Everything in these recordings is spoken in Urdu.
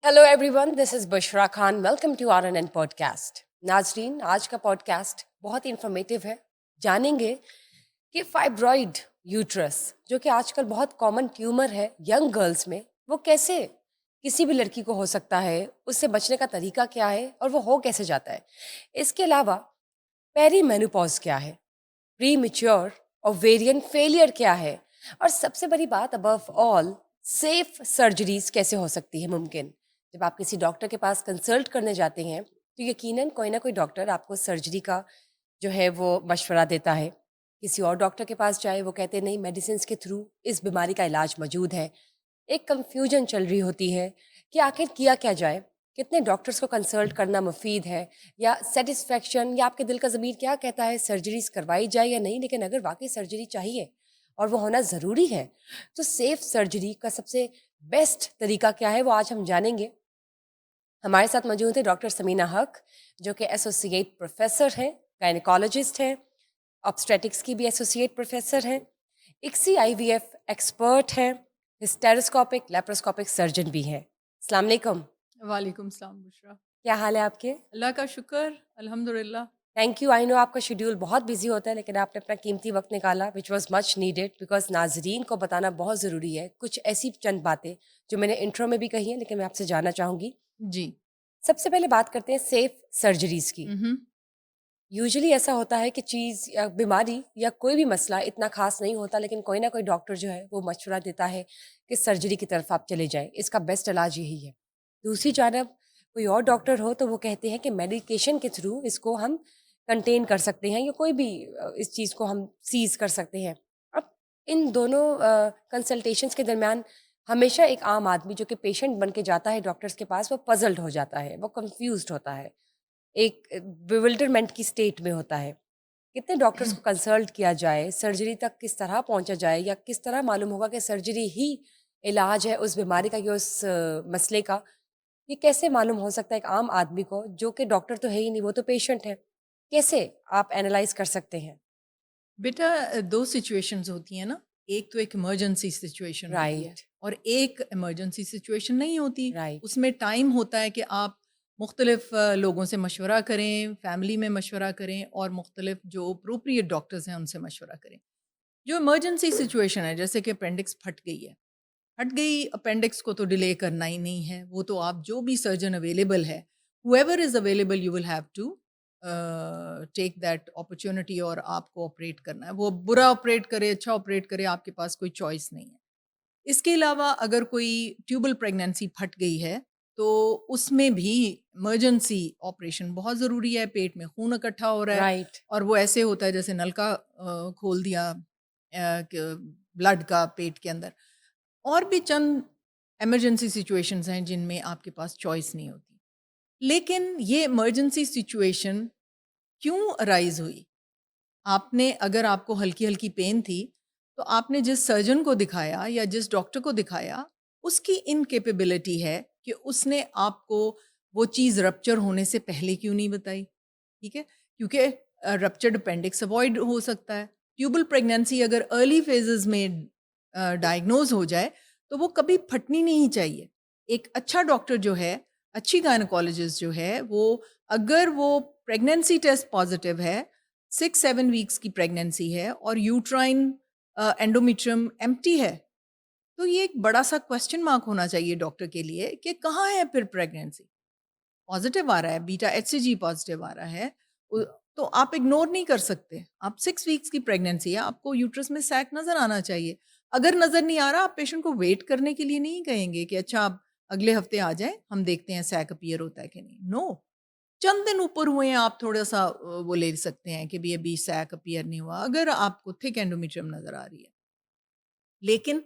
Hello everyone, this is Bushra Khan. Welcome to RNN podcast. ناظرین، آج کا پوڈکاسٹ بہت انفارمیٹیو ہے. جانیں گے کہ فائبرائڈ یوٹرس، جو کہ آج کل بہت کامن ٹیومر ہے ینگ گرلس میں، وہ کیسے کسی بھی لڑکی کو ہو سکتا ہے، اس سے بچنے کا طریقہ کیا ہے، اور وہ ہو کیسے جاتا ہے. اس کے علاوہ پیری مینوپاز کیا ہے، پری میچور اوویرین فیلئر کیا ہے، اور سب سے بڑی بات ابو آل، سیف سرجریز کیسے ہو سکتی ہے ممکن. جب آپ کسی ڈاکٹر کے پاس کنسلٹ کرنے جاتے ہیں تو یقیناً کوئی نہ کوئی ڈاکٹر آپ کو سرجری کا جو ہے وہ مشورہ دیتا ہے. کسی اور ڈاکٹر کے پاس جائے، وہ کہتے ہیں نہیں، میڈیسنس کے تھرو اس بیماری کا علاج موجود ہے. ایک کنفیوژن چل رہی ہوتی ہے کہ آخر کیا جائے، کتنے ڈاکٹرز کو کنسلٹ کرنا مفید ہے، یا سیٹسفیکشن، یا آپ کے دل کا ضمیر کیا کہتا ہے سرجریز کروائی جائے یا نہیں. لیکن اگر واقعی سرجری چاہیے اور وہ ہونا ضروری ہے تو سیف سرجری کا سب سے بیسٹ طریقہ کیا ہے، وہ آج ہم جانیں گے. ہمارے ساتھ موجود ہے ڈاکٹر سمینہ حق، جو کہ ایسوسیٹ پروفیسر ہیں، گائنیکالوجسٹ ہیں، آبسٹریٹکس کی بھی ایسوسیٹ پروفیسر ہیں، اکسی IVF ایکسپرٹ ہیں، ہسٹیروسکوپک لیپروسکوپک سرجن بھی ہیں. السلام علیکم. وعلیکم السلام بشرا. کیا حال ہے آپ کے؟ اللہ کا شکر، الحمدللہ. Thank you. آئی نو آپ کا شیڈیول بہت بزی ہوتا ہے، لیکن آپ نے اپنا قیمتی وقت نکالا، which was much needed, because ناظرین کو بتانا بہت ضروری ہے کچھ ایسی چند باتیں جو میں نے انٹرو میں بھی کہی ہیں، لیکن میں آپ سے جاننا چاہوں گی. جی. سب سے پہلے بات کرتے ہیں سیف سرجریز کی. ہم یوزلی ایسا ہوتا ہے کہ چیز یا بیماری یا کوئی بھی مسئلہ اتنا خاص نہیں ہوتا، لیکن کوئی نہ کوئی ڈاکٹر جو ہے وہ مشورہ دیتا ہے کہ سرجری کی طرف آپ چلے جائیں، اس کا بیسٹ علاج یہی ہے. دوسری جانب کوئی اور ڈاکٹر ہو تو وہ کہتے ہیں کہ میڈیکیشن کے تھرو اس کو ہم کنٹین کر سکتے ہیں، یا کوئی بھی اس چیز کو ہم سیز کر سکتے ہیں. اب ان دونوں کنسلٹیشنس کے درمیان ہمیشہ ایک عام آدمی جو کہ پیشنٹ بن کے جاتا ہے ڈاکٹرس کے پاس، وہ پزلڈ ہو جاتا ہے، وہ کنفیوزڈ ہوتا ہے، ایک بیولڈرمنٹ کی اسٹیٹ میں ہوتا ہے. کتنے ڈاکٹرس کو کنسلٹ کیا جائے، سرجری تک کس طرح پہنچا جائے، یا کس طرح معلوم ہوگا کہ سرجری ہی علاج ہے اس بیماری کا یا اس مسئلے کا. یہ کیسے معلوم ہو سکتا ہے ایک عام آدمی کو، جو کہ ڈاکٹر تو ہے ہی نہیں، وہ تو پیشنٹ ہے؟ کیسے آپ اینالائز کر سکتے ہیں؟ بیٹا، دو سچویشنز ہوتی ہیں نا. ایک تو ایک ایمرجنسی سچویشن ہوتی ہے، رائٹ اور ایک ایمرجنسی سچویشن نہیں ہوتی. رائٹ اس میں ٹائم ہوتا ہے کہ آپ مختلف لوگوں سے مشورہ کریں، فیملی میں مشورہ کریں، اور مختلف جو اپروپریٹ ڈاکٹرز ہیں ان سے مشورہ کریں. جو ایمرجنسی سچویشن ہے، جیسے کہ اپینڈکس پھٹ گئی ہے، ہٹ گئی اپینڈکس کو تو ڈیلے کرنا ہی نہیں ہے. وہ تو آپ جو بھی سرجن اویلیبل ہے، whoever is available you will have to take that opportunity، اور آپ کو آپریٹ کرنا ہے. وہ برا آپریٹ کرے، اچھا آپریٹ کرے، آپ کے پاس کوئی چوائس نہیں ہے. اس کے علاوہ اگر کوئی ٹیوبل پریگنینسی پھٹ گئی ہے تو اس میں بھی ایمرجنسی آپریشن بہت ضروری ہے. پیٹ میں خون اکٹھا ہو رہا ہے، رائٹ اور وہ ایسے ہوتا ہے جیسے نلکا کھول دیا بلڈ کا پیٹ کے اندر. اور بھی چند ایمرجنسی سچویشنز ہیں جن میں آپ کے پاس چوائس نہیں ہوتی. لیکن یہ ایمرجنسی سچویشن کیوں ارائز ہوئی؟ آپ نے، اگر آپ کو ہلکی ہلکی پین تھی تو آپ نے جس سرجن کو دکھایا یا جس ڈاکٹر کو دکھایا، اس کی انکیپیبلٹی ہے کہ اس نے آپ کو وہ چیز رپچر ہونے سے پہلے کیوں نہیں بتائی. ٹھیک ہے، کیونکہ رپچرڈ اپینڈکس اوائڈ ہو سکتا ہے. ٹیوبل پریگنینسی اگر ارلی فیزز میں ڈائگنوز ہو جائے تو وہ کبھی پھٹنی نہیں چاہیے. ایک اچھا ڈاکٹر جو ہے، اچھی گائنیکالوجسٹ جو ہے، وہ اگر وہ پریگنینسی ٹیسٹ پازیٹیو ہے، 6-7 ویکس کی پریگنینسی ہے، اور یوٹرائن اینڈومیٹریم ایمٹی ہے، تو یہ ایک بڑا سا کوسچن مارک ہونا چاہیے ڈاکٹر کے لیے کہ کہاں ہے پھر پریگنینسی. پازیٹیو آ رہا ہے، بیٹا HCG پازیٹیو آ رہا ہے، تو آپ اگنور نہیں کر سکتے. آپ 6 ویکس کی پریگنینسی ہے، آپ کو یوٹرس میں سیک نظر آنا چاہیے. اگر نظر نہیں آ رہا، آپ پیشنٹ کو ویٹ کرنے کے لیے نہیں کہیں گے کہ اچھا آپ اگلے ہفتے آ جائیں، ہم دیکھتے ہیں سیک اپیئر ہوتا ہے کہ نہیں. نو، چند دن اوپر ہوئے ہیں، آپ تھوڑا سا وہ لے سکتے ہیں کہ بھی ابھی سیک اپیئر نہیں ہوا اگر آپ کو تھک اینڈومیٹریم نظر آ رہی ہے. لیکن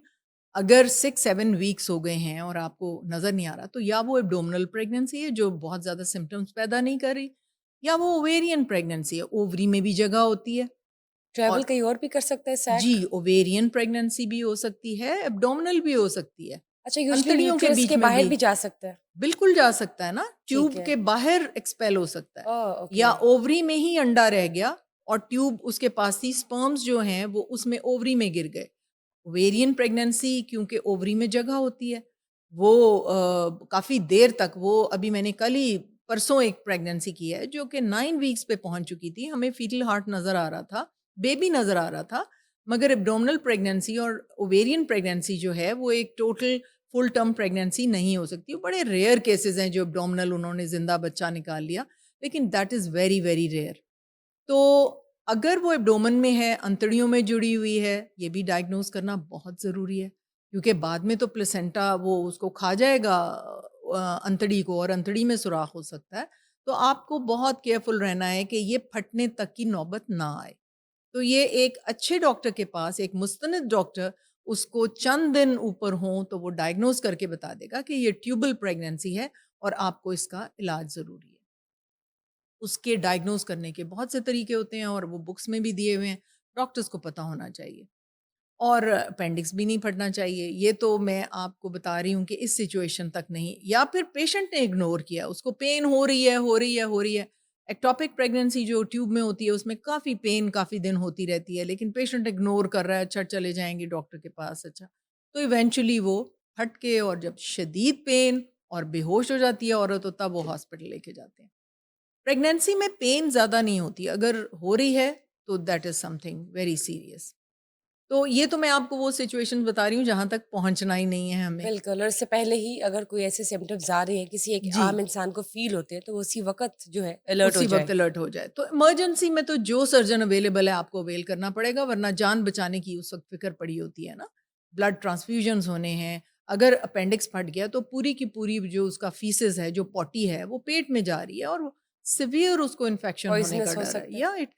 اگر 6-7 ویکس ہو گئے ہیں اور آپ کو نظر نہیں آ رہا، تو یا وہ ایبڈومنل پریگنینسی ہے جو بہت زیادہ سمٹمز پیدا نہیں کر رہی، یا وہ اوویرین پریگنینسی ہے، اووری میں بھی جگہ ہوتی ہے. اور ٹریول کہیں اور بھی کر سکتا ہے جی، سیک؟ اوویرین پریگنینسی بھی ہو سکتی ہے، ایبڈومنل بھی ہو سکتی ہے، اچھا، یوزلی انتڑیوں کے یوٹرس بیچ کے میں باہر بھی بھی جا سکتا ہے؟ بالکل جا سکتا ہے نا. ٹھیک ٹیوب ہے. کے باہر ایکسپیل ہو سکتا ہے، یا اوکے. اووری میں ہی انڈا رہ گیا اور ٹیوب اس کے پاس تھی، سپرمز جو ہیں وہ اس میں اووری میں گر گئے. اوویرین پریگنینسی کیونکہ اووری میں جگہ ہوتی ہے، وہ کافی دیر تک، وہ ابھی میں نے کل ہی پرسوں ایک پریگننسی کی ہے جو کہ 9 ویکس پہ پہنچ چکی تھی. ہمیں فیٹل ہارٹ نظر آ رہا تھا، بیبی نظر آ رہا تھا، مگر ایبڈومنل پریگننسی اور اوویرین پریگننسی جو ہے وہ ایک ٹوٹل فل ٹرم پریگننسی نہیں ہو سکتی. بڑے ریئر کیسز ہیں جو ایبڈومنل انہوں نے زندہ بچہ نکال لیا، لیکن that is very very rare. تو اگر وہ ایبڈومن میں ہے، انتڑیوں میں جڑی ہوئی ہے، یہ بھی ڈائگنوز کرنا بہت ضروری ہے، کیونکہ بعد میں تو پلیسنٹا وہ اس کو کھا جائے گا انتڑی کو، اور انتڑی میں سوراخ ہو سکتا ہے. تو آپ کو بہت کیئرفل رہنا ہے کہ یہ پھٹنے تک کی نوبت نہ آئے. تو یہ ایک اچھے ڈاکٹر کے پاس، ایک مستند ڈاکٹر اس کو چند دن اوپر ہوں تو وہ ڈائگنوز کر کے بتا دے گا کہ یہ ٹیوبل پریگننسی ہے اور آپ کو اس کا علاج ضروری ہے. اس کے ڈائگنوز کرنے کے بہت سے طریقے ہوتے ہیں اور وہ بکس میں بھی دیے ہوئے ہیں، ڈاکٹرز کو پتہ ہونا چاہیے. اور اپینڈکس بھی نہیں پھٹنا چاہیے. یہ تو میں آپ کو بتا رہی ہوں کہ اس سچویشن تک نہیں، یا پھر پیشنٹ نے اگنور کیا، اس کو پین ہو رہی ہے. ایکٹوپک پریگننسی جو ٹیوب میں ہوتی ہے اس میں کافی پین کافی دن ہوتی رہتی ہے، لیکن پیشنٹ اگنور کر رہا ہے، اچھا چلے جائیں گے ڈاکٹر کے پاس، اچھا. تو ایونچولی وہ پھٹ کے، اور جب شدید پین اور بے ہوش ہو جاتی ہے عورت، تو تب وہ ہاسپٹل لے کے جاتے ہیں. پریگنینسی میں پین زیادہ نہیں ہوتی، اگر ہو رہی ہے تو that is some thing very serious. تو یہ تو میں آپ کو وہ سچویشن بتا رہی ہوں جہاں تک پہنچنا ہی نہیں ہے ہمیں. بالکل. اور اس سے پہلے ہی اگر کوئی ایسے سمٹمز آ رہے ہیں، کسی ایک جی، عام انسان کو فیل ہوتے ہیں، تو وہ اسی وقت جو ہے الرٹ ہو اسی جائے. وقت الرٹ ہو جائے. تو ایمرجنسی میں تو جو سرجن اویلیبل ہے آپ کو اویل کرنا پڑے گا، ورنہ جان بچانے کی اس وقت فکر پڑی ہوتی ہے نا. بلڈ ٹرانسفیوژنز ہونے ہیں، اگر اپینڈکس پھٹ گیا تو پوری کی پوری جو اس کا فیسز ہے، جو پوٹی ہے، وہ پیٹ میں جا رہی ہے، اور سیویئر اس کو انفیکشن ہونے کا پوائزنس ہو ڈر ہے. سکتا ہے. یا اٹ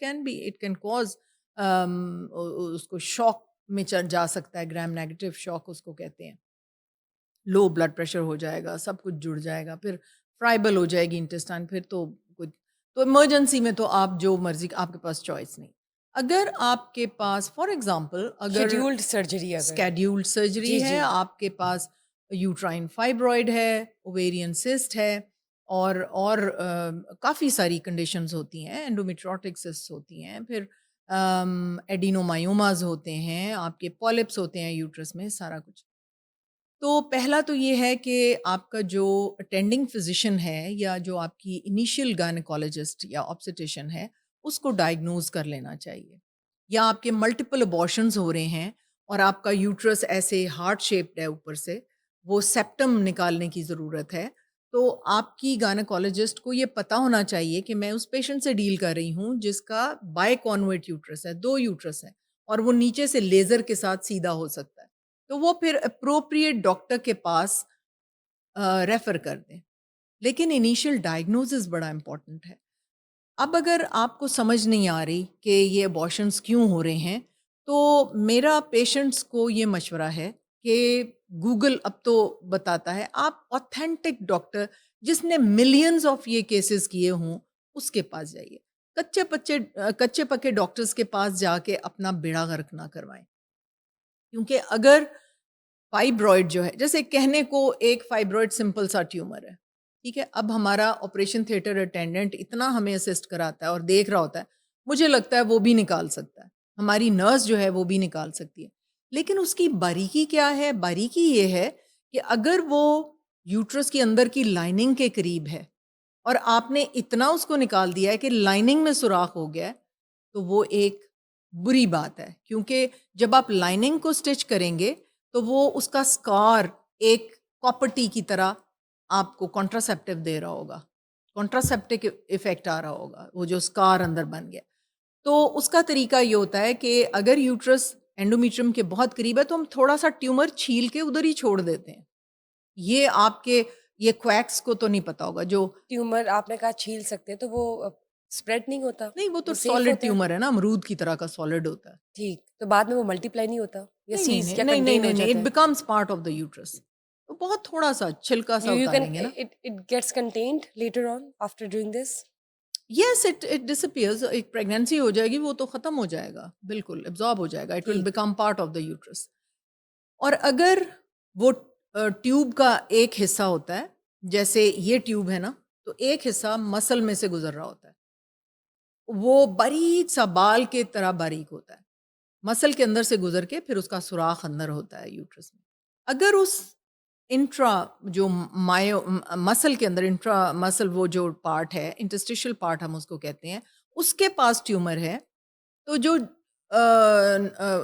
کین کوز اس کو شوک میں جا سکتا ہے. گرام نیگیٹو شوک اس کو کہتے ہیں. لو بلڈ پریشر ہو جائے گا، سب کچھ جڑ جائے گا، پھر فرائبل ہو جائے گی انٹسٹائن. پھر تو کچھ، تو ایمرجنسی میں تو آپ جو مرضی، آپ کے پاس چوائس نہیں. اگر آپ کے پاس فار ایگزامپل اگر شیڈیولڈ سرجری اگر. اسکیڈیولڈ جی سرجری ہے، جی. آپ کے پاس یوٹرائن فائبرائڈ ہے، اوویرین سسٹ ہے، اور کافی ساری کنڈیشنز ہوتی ہیں، انڈومیٹروٹک سسٹ ہوتی ہیں، پھر ایڈینومایوماز ہوتے ہیں، آپ کے پالپس ہوتے ہیں یوٹرس میں، سارا کچھ. تو پہلا تو یہ ہے کہ آپ کا جو اٹینڈنگ فزیشین ہے، یا جو آپ کی انیشیل گائنیکالوجسٹ یا آبسٹیشن ہے، اس کو ڈائگنوز کر لینا چاہیے. یا آپ کے ملٹیپل ابارشنز ہو رہے ہیں اور آپ کا یوٹرس ایسے ہارٹ شیپڈ ہے اوپر سے، وہ سیپٹم نکالنے کی ضرورت ہے، تو آپ کی گائنیکالوجسٹ کو یہ پتہ ہونا چاہیے کہ میں اس پیشنٹ سے ڈیل کر رہی ہوں جس کا بائی کانویٹ یوٹرس ہے، 2 یوٹرس ہیں، اور وہ نیچے سے لیزر کے ساتھ سیدھا ہو سکتا ہے. تو وہ پھر اپروپریٹ ڈاکٹر کے پاس ریفر کر دیں. لیکن انیشیل ڈائگنوزز بڑا امپورٹنٹ ہے. اب اگر آپ کو سمجھ نہیں آ رہی کہ یہ ابارشنس کیوں ہو رہے ہیں، تو میرا پیشنٹس کو یہ مشورہ ہے کہ گوگل اب تو بتاتا ہے، آپ اوتھینٹک ڈاکٹر جس نے ملینز آف یہ کیسز کیے ہوں اس کے پاس جائیے. کچے پکے ڈاکٹرز کے پاس جا کے اپنا بیڑا غرق نہ کروائیں. کیونکہ اگر فائبرائڈ جو ہے، جیسے کہنے کو ایک فائبرائڈ سمپل سا ٹیومر ہے، ٹھیک ہے، اب ہمارا آپریشن تھیٹر اٹینڈنٹ اتنا ہمیں اسسٹ کراتا ہے اور دیکھ رہا ہوتا ہے، مجھے لگتا ہے وہ بھی نکال سکتا ہے، ہماری نرس جو ہے وہ بھی نکال سکتی ہے. لیکن اس کی باریکی کیا ہے؟ باریکی یہ ہے کہ اگر وہ یوٹرس کے اندر کی لائننگ کے قریب ہے اور آپ نے اتنا اس کو نکال دیا ہے کہ لائننگ میں سوراخ ہو گیا ہے، تو وہ ایک بری بات ہے. کیونکہ جب آپ لائننگ کو سٹچ کریں گے تو وہ اس کا سکار ایک کاپرٹی کی طرح آپ کو کانٹراسیپٹیو دے رہا ہوگا، کانٹراسیپٹک ایفیکٹ آ رہا ہوگا، وہ جو سکار اندر بن گیا. تو اس کا طریقہ یہ ہوتا ہے کہ اگر یوٹرس اینڈومیٹریم کے بہت قریب ہے تو ہم تھوڑا سا ٹیومر چھیل کے ادھر ہی چھوڑ دیتے ہیں. یہ آپ کے یہ کویکس کو تو نہیں پتا ہوگا. جو ٹیومر آپ نے کہا چھیل سکتے ہیں، تو وہ اسپریڈ نہیں ہوتا؟ نہیں، وہ تو سیف سالڈ ہوتا ہے؟ ٹیومر ہے نا، امرود کی طرح کا سالڈ ہوتا ہے. ٹھیک. تو بعد میں وہ ملٹی پلائی نہیں ہوتا یا نہیں نہیں سیز نہیں یا نہیں نہیں کنٹین ہو نہیں، جاتا اٹ ہے؟ Becomes part of the uterus. تو بہت تھوڑا سا چھلکا سا یو کین اتاریں گے نا. It gets contained later on after doing this? Yes, it disappears. ایک پریگنینسی ہو جائے گی وہ تو ختم ہو جائے گا، بالکل ایبزارب ہو جائے گا. اٹ ول ٹھیک. Become part of the uterus. اور اگر وہ ٹیوب کا ایک حصہ ہوتا ہے، جیسے یہ ٹیوب ہے نا، تو ایک حصہ مسل میں سے گزر رہا ہوتا ہے، وہ باریک سا بال کے طرح باریک ہوتا ہے، مسل کے اندر سے گزر کے پھر اس کا سوراخ اندر ہوتا ہے یوٹرس میں. اگر اس انٹرا جو مایو مسل کے اندر انٹرا مسل وہ جو پارٹ ہے انٹرسٹیشل پارٹ ہم اس کو کہتے ہیں, اس کے پاس ٹیومر ہے, تو جو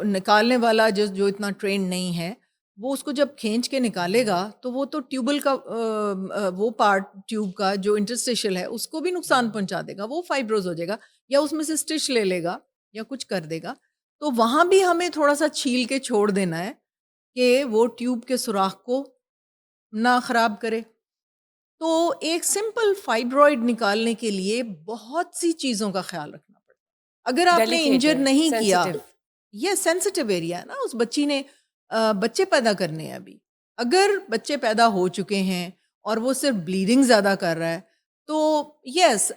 نکالنے والا جو اتنا ٹرینڈ نہیں ہے وہ اس کو جب کھینچ کے نکالے گا تو وہ تو ٹیوبل کا وہ پارٹ ٹیوب کا جو انٹرسٹیشل ہے اس کو بھی نقصان پہنچا دے گا, وہ فائبروز ہو جائے گا یا اس میں سے اسٹچ لے لے گا یا کچھ کر دے گا. تو وہاں بھی ہمیں تھوڑا سا چھیل کے چھوڑ دینا ہے کہ وہ ٹیوب کے سوراخ کو نہ خراب کرے. تو ایک سمپل فائبرائڈ نکالنے کے لیے بہت سی چیزوں کا خیال رکھنا پڑتا ہے. اگر آپ نے ڈیلیکیٹ انجر ہے, نہیں کیا, سینسیٹیو. یہ سینسٹیو ایریا ہے نا, اس بچی نے بچے پیدا کرنے ہیں ابھی, اگر بچے پیدا ہو چکے ہیں اور وہ صرف بلیڈنگ زیادہ کر رہا ہے تو یس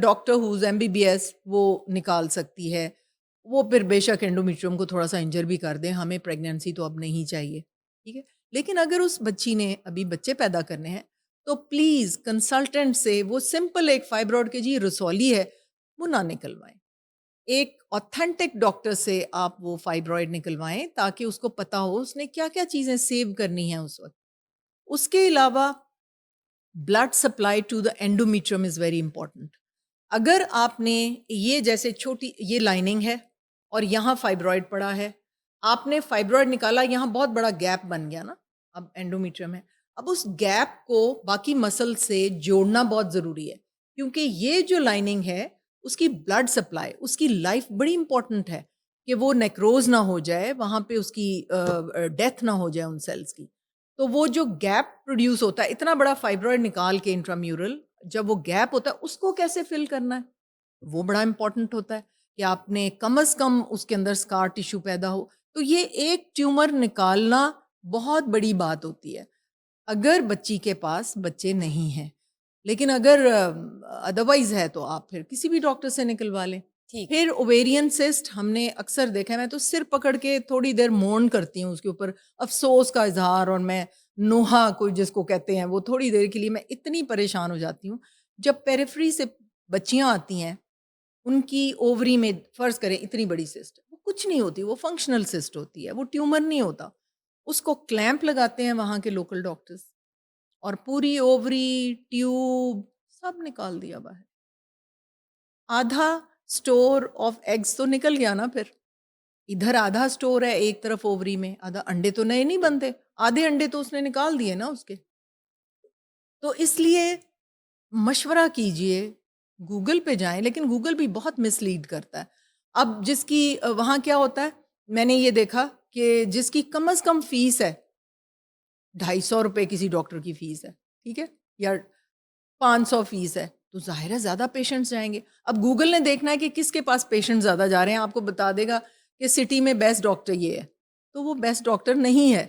ڈاکٹر ہوز MBBS وہ نکال سکتی ہے, وہ پھر بے شک انڈومیٹریم کو تھوڑا سا انجر بھی کر دیں, ہمیں پریگنینسی تو اب نہیں چاہیے, ٹھیک ہے. لیکن اگر اس بچی نے ابھی بچے پیدا کرنے ہیں تو پلیز کنسلٹنٹ سے وہ سمپل ایک فائبرائڈ کے جی رسولی ہے وہ نہ نکلوائیں, ایک آتھینٹک ڈاکٹر سے آپ وہ فائبرائڈ نکلوائیں تاکہ اس کو پتا ہو اس نے کیا کیا چیزیں سیو کرنی ہیں اس وقت. اس کے علاوہ blood supply to the endometrium is very important. اگر آپ نے یہ جیسے چھوٹی یہ لائننگ ہے اور یہاں فائبرائڈ پڑا ہے, آپ نے فائبرائڈ نکالا, یہاں بہت بڑا گیپ بن گیا نا, اب انڈومیٹریم ہے, اب اس گیپ کو باقی مسل سے جوڑنا بہت ضروری ہے کیونکہ یہ جو لائننگ ہے اس کی بلڈ سپلائی, اس کی لائف بڑی امپورٹنٹ ہے کہ وہ نیکروز نہ ہو جائے, وہاں پہ اس کی ڈیتھ نہ ہو جائے ان سیلز کی. تو وہ جو گیپ پروڈیوس ہوتا ہے, اتنا بڑا فائبرائڈ نکال کے انٹرامیورل, جب وہ گیپ ہوتا ہے اس کو کیسے فل کرنا ہے وہ بڑا امپورٹنٹ ہوتا ہے کہ آپ نے کم از کم اس کے اندر اسکار ٹیشو پیدا ہو. تو یہ ایک ٹیومر نکالنا بہت بڑی بات ہوتی ہے اگر بچی کے پاس بچے نہیں ہیں. لیکن اگر ادروائز ہے تو آپ پھر کسی بھی ڈاکٹر سے نکلوا لیں. پھر اوویرین سسٹ ہم نے اکثر دیکھا ہے, میں تو سر پکڑ کے تھوڑی دیر مون کرتی ہوں اس کے اوپر, افسوس کا اظہار, اور میں نوحہ کوئی جس کو کہتے ہیں وہ تھوڑی دیر کے لیے میں اتنی پریشان ہو جاتی ہوں جب پیریفری سے بچیاں آتی ہیں, ان کی اووری میں فرض کریں اتنی بڑی سسٹ, وہ کچھ نہیں ہوتی, وہ فنکشنل سسٹ ہوتی ہے, وہ ٹیومر نہیں ہوتا. اس کو کلیمپ لگاتے ہیں وہاں کے لوکل ڈاکٹرز اور پوری اووری ٹیوب سب نکال دیا باہر. آدھا سٹور آف ایگز تو نکل گیا نا, پھر ادھر آدھا سٹور ہے ایک طرف اووری میں, آدھا انڈے تو نئے نہیں بنتے, آدھے انڈے تو اس نے نکال دیے نا اس کے. تو اس لیے مشورہ کیجئے, گوگل پہ جائیں, لیکن گوگل بھی بہت مس لیڈ کرتا ہے. اب جس کی وہاں کیا ہوتا ہے, میں نے یہ دیکھا کہ جس کی کم از کم فیس ہے 250 روپے کسی ڈاکٹر کی فیس ہے, ٹھیک ہے, یا 500 فیس ہے, تو ظاہر ہے زیادہ پیشنٹس جائیں گے. اب گوگل نے دیکھنا ہے کہ کس کے پاس پیشنٹ زیادہ جا رہے ہیں, آپ کو بتا دے گا کہ سٹی میں بیسٹ ڈاکٹر یہ ہے, تو وہ بیسٹ ڈاکٹر نہیں ہے.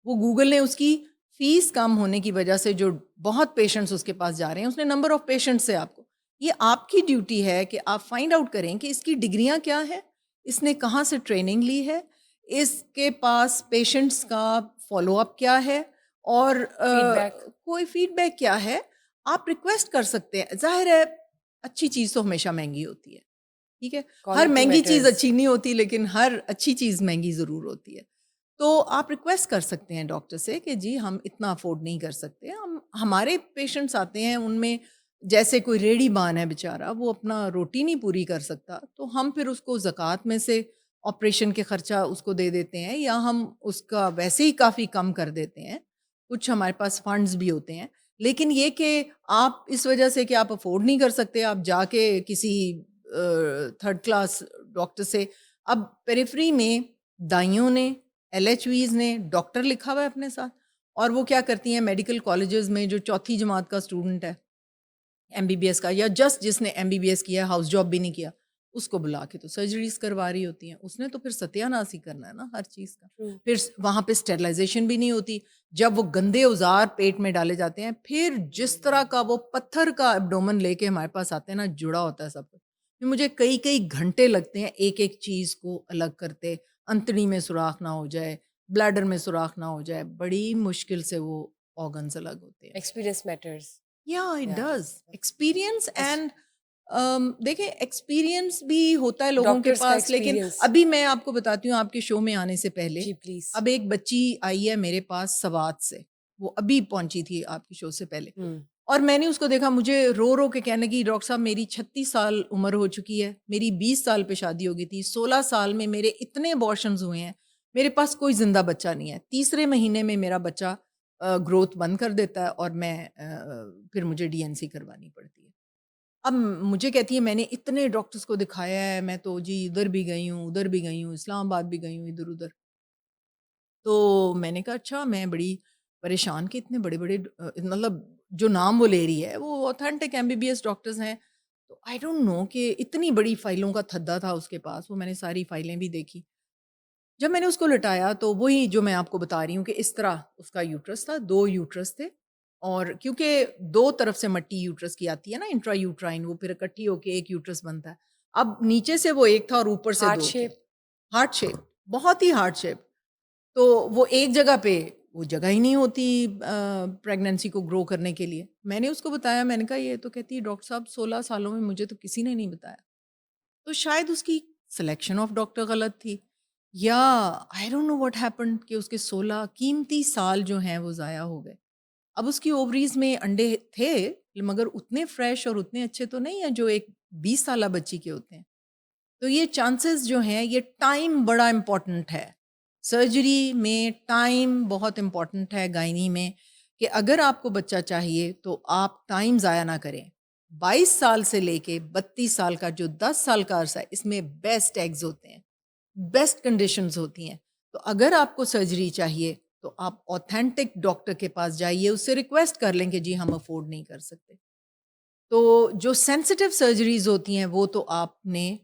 وہ گوگل نے اس کی فیس کم ہونے کی وجہ سے جو بہت پیشنٹس اس کے پاس جا رہے ہیں, اس نے نمبر آف پیشنٹ سے آپ کو, یہ آپ کی ڈیوٹی ہے کہ آپ فائنڈ آؤٹ کریں کہ اس کی ڈگریاں کیا ہیں, اس نے کہاں سے ٹریننگ لی ہے, اس کے پاس پیشنٹس کا فالو اپ کیا ہے, اور کوئی فیڈ بیک کیا ہے. آپ ریکویسٹ کر سکتے ہیں. ظاہر ہے اچھی چیز تو ہمیشہ مہنگی ہوتی ہے, ٹھیک ہے, ہر مہنگی چیز اچھی نہیں ہوتی, لیکن ہر اچھی چیز مہنگی ضرور ہوتی ہے. تو آپ ریکویسٹ کر سکتے ہیں ڈاکٹر سے کہ جی ہم اتنا افورڈ نہیں کر سکتے, ہمارے پیشنٹس آتے ہیں, ان میں جیسے کوئی ریڑھی بان ہے بیچارہ, وہ اپنا روٹی نہیں پوری کر سکتا, تو ہم پھر اس کو زکوٰۃ میں سے آپریشن کے خرچہ اس کو دے دیتے ہیں, یا ہم اس کا ویسے ہی کافی کم کر دیتے ہیں. کچھ ہمارے پاس فنڈز بھی ہوتے ہیں. لیکن یہ کہ آپ اس وجہ سے کہ آپ افورڈ نہیں کر سکتے, آپ جا کے کسی تھرڈ کلاس ڈاکٹر سے, اب پیریفری میں دائیوں نے, LHVs نے ڈاکٹر لکھا ہوا ہے اپنے ساتھ, اور وہ کیا کرتی ہیں میڈیکل کالجز میں جو چوتھی جماعت کا اسٹوڈنٹ ہے MBBS کا, یا جس نے MBBS کیا ہے, ہاؤس جاب بھی نہیں کیا, اس کو بلا کے تو سرجریز کروا رہی ہوتی ہیں. اس نے تو پھر ستیہ ناش ہی کرنا ہے نا ہر چیز کا. پھر وہاں پہ اسٹیرلائزیشن بھی نہیں ہوتی, جب وہ گندے اوزار پیٹ میں ڈالے جاتے ہیں, پھر جس طرح کا وہ پتھر کا ایبڈومن لے کے ہمارے پاس آتے ہیں نا, جڑا ہوتا ہے سب کچھ. مجھے کئی گھنٹے لگتے ہیں ایک ایک چیز کو الگ کرتے, انتڑی میں سوراخ نہ ہو جائے, بلیڈر میں سوراخ نہ ہو جائے, بڑی مشکل سے وہ آرگنز الگ ہوتے ہیں. Experience matters. Yeah, it does. Experience and دیکھیں ایکسپیرینس بھی ہوتا ہے لوگوں کے پاس, لیکن ابھی میں آپ کو بتاتی ہوں آپ کے شو میں آنے سے پہلے, جی پلیز. اب ایک بچی آئی ہے میرے پاس سوات سے, وہ ابھی پہنچی تھی آپ کے شو سے پہلے. ہوں. اور میں نے اس کو دیکھا, مجھے رو رو کے کہنے کی ڈاکٹر صاحب میری 36 سال عمر ہو چکی ہے, میری 20 سال پہ شادی ہو گئی تھی, 16 سال میں میرے اتنے ابارشنز ہوئے ہیں, میرے پاس کوئی زندہ بچہ نہیں ہے, تیسرے مہینے میں میرا بچہ گروتھ بند کر دیتا ہے اور میں پھر مجھے ڈی این سی کروانی پڑتی ہے. اب مجھے کہتی ہے میں نے اتنے ڈاکٹرز کو دکھایا ہے, میں تو جی ادھر بھی گئی ہوں, ادھر بھی گئی ہوں, اسلام آباد بھی گئی ہوں, ادھر ادھر. تو میں نے کہا اچھا, میں بڑی پریشان کہ اتنے بڑے بڑے مطلب جو نام وہ لے رہی ہے وہ authentic M B B S doctors ہیں. تو آئی ڈونٹ نو کہ اتنی بڑی فائلوں کا تھدا تھا اس کے پاس, وہ میں نے ساری فائلیں بھی دیکھی. جب میں نے اس کو لٹایا تو وہی جو میں آپ کو بتا رہی ہوں کہ اس طرح اس کا یوٹرس تھا, 2 یوٹرس تھے, اور کیونکہ 2 طرف سے مٹی یوٹرس کی آتی ہے نا, انٹرا یوٹرائن, وہ پھر اکٹھی ہو کے ایک یوٹرس بنتا ہے. اب نیچے سے وہ ایک تھا اور اوپر سے ہارٹ 2 تھے. شیپ. ہارٹ شیپ, بہت ہی ہارٹ شیپ. تو وہ ایک جگہ پہ وہ جگہ ہی نہیں ہوتی پریگننسی کو گرو کرنے کے لیے. میں نے اس کو بتایا, میں نے کہا یہ تو کہتی ہے ڈاکٹر صاحب 16 سالوں میں مجھے تو کسی نے نہیں بتایا. تو شاید اس کی سلیکشن آف ڈاکٹر غلط تھی, یا I don't know what happened کہ اس کے 16 قیمتی سال جو ہیں وہ ضائع ہو گئے. اب اس کی اووریز میں انڈے تھے مگر اتنے فریش اور اتنے اچھے تو نہیں ہیں جو ایک 20 سالہ بچی کے ہوتے ہیں. تو یہ چانسز جو ہیں, یہ ٹائم بڑا امپورٹنٹ ہے. سرجری میں ٹائم بہت امپورٹنٹ ہے گائنی میں, کہ اگر آپ کو بچہ چاہیے تو آپ ٹائم ضائع نہ کریں. 22 سال سے لے کے 32 سال کا جو 10 سال کا عرصہ ہے, اس میں بیسٹ ایگز ہوتے ہیں, بیسٹ کنڈیشنز ہوتی ہیں. تو اگر آپ کو سرجری چاہیے تو آپ اوتھینٹک ڈاکٹر کے پاس جائیے, اس سے ریکویسٹ کر لیں کہ جی ہم افورڈ نہیں کر سکتے. تو جو سینسٹیو سرجریز ہوتی ہیں وہ تو آپ نے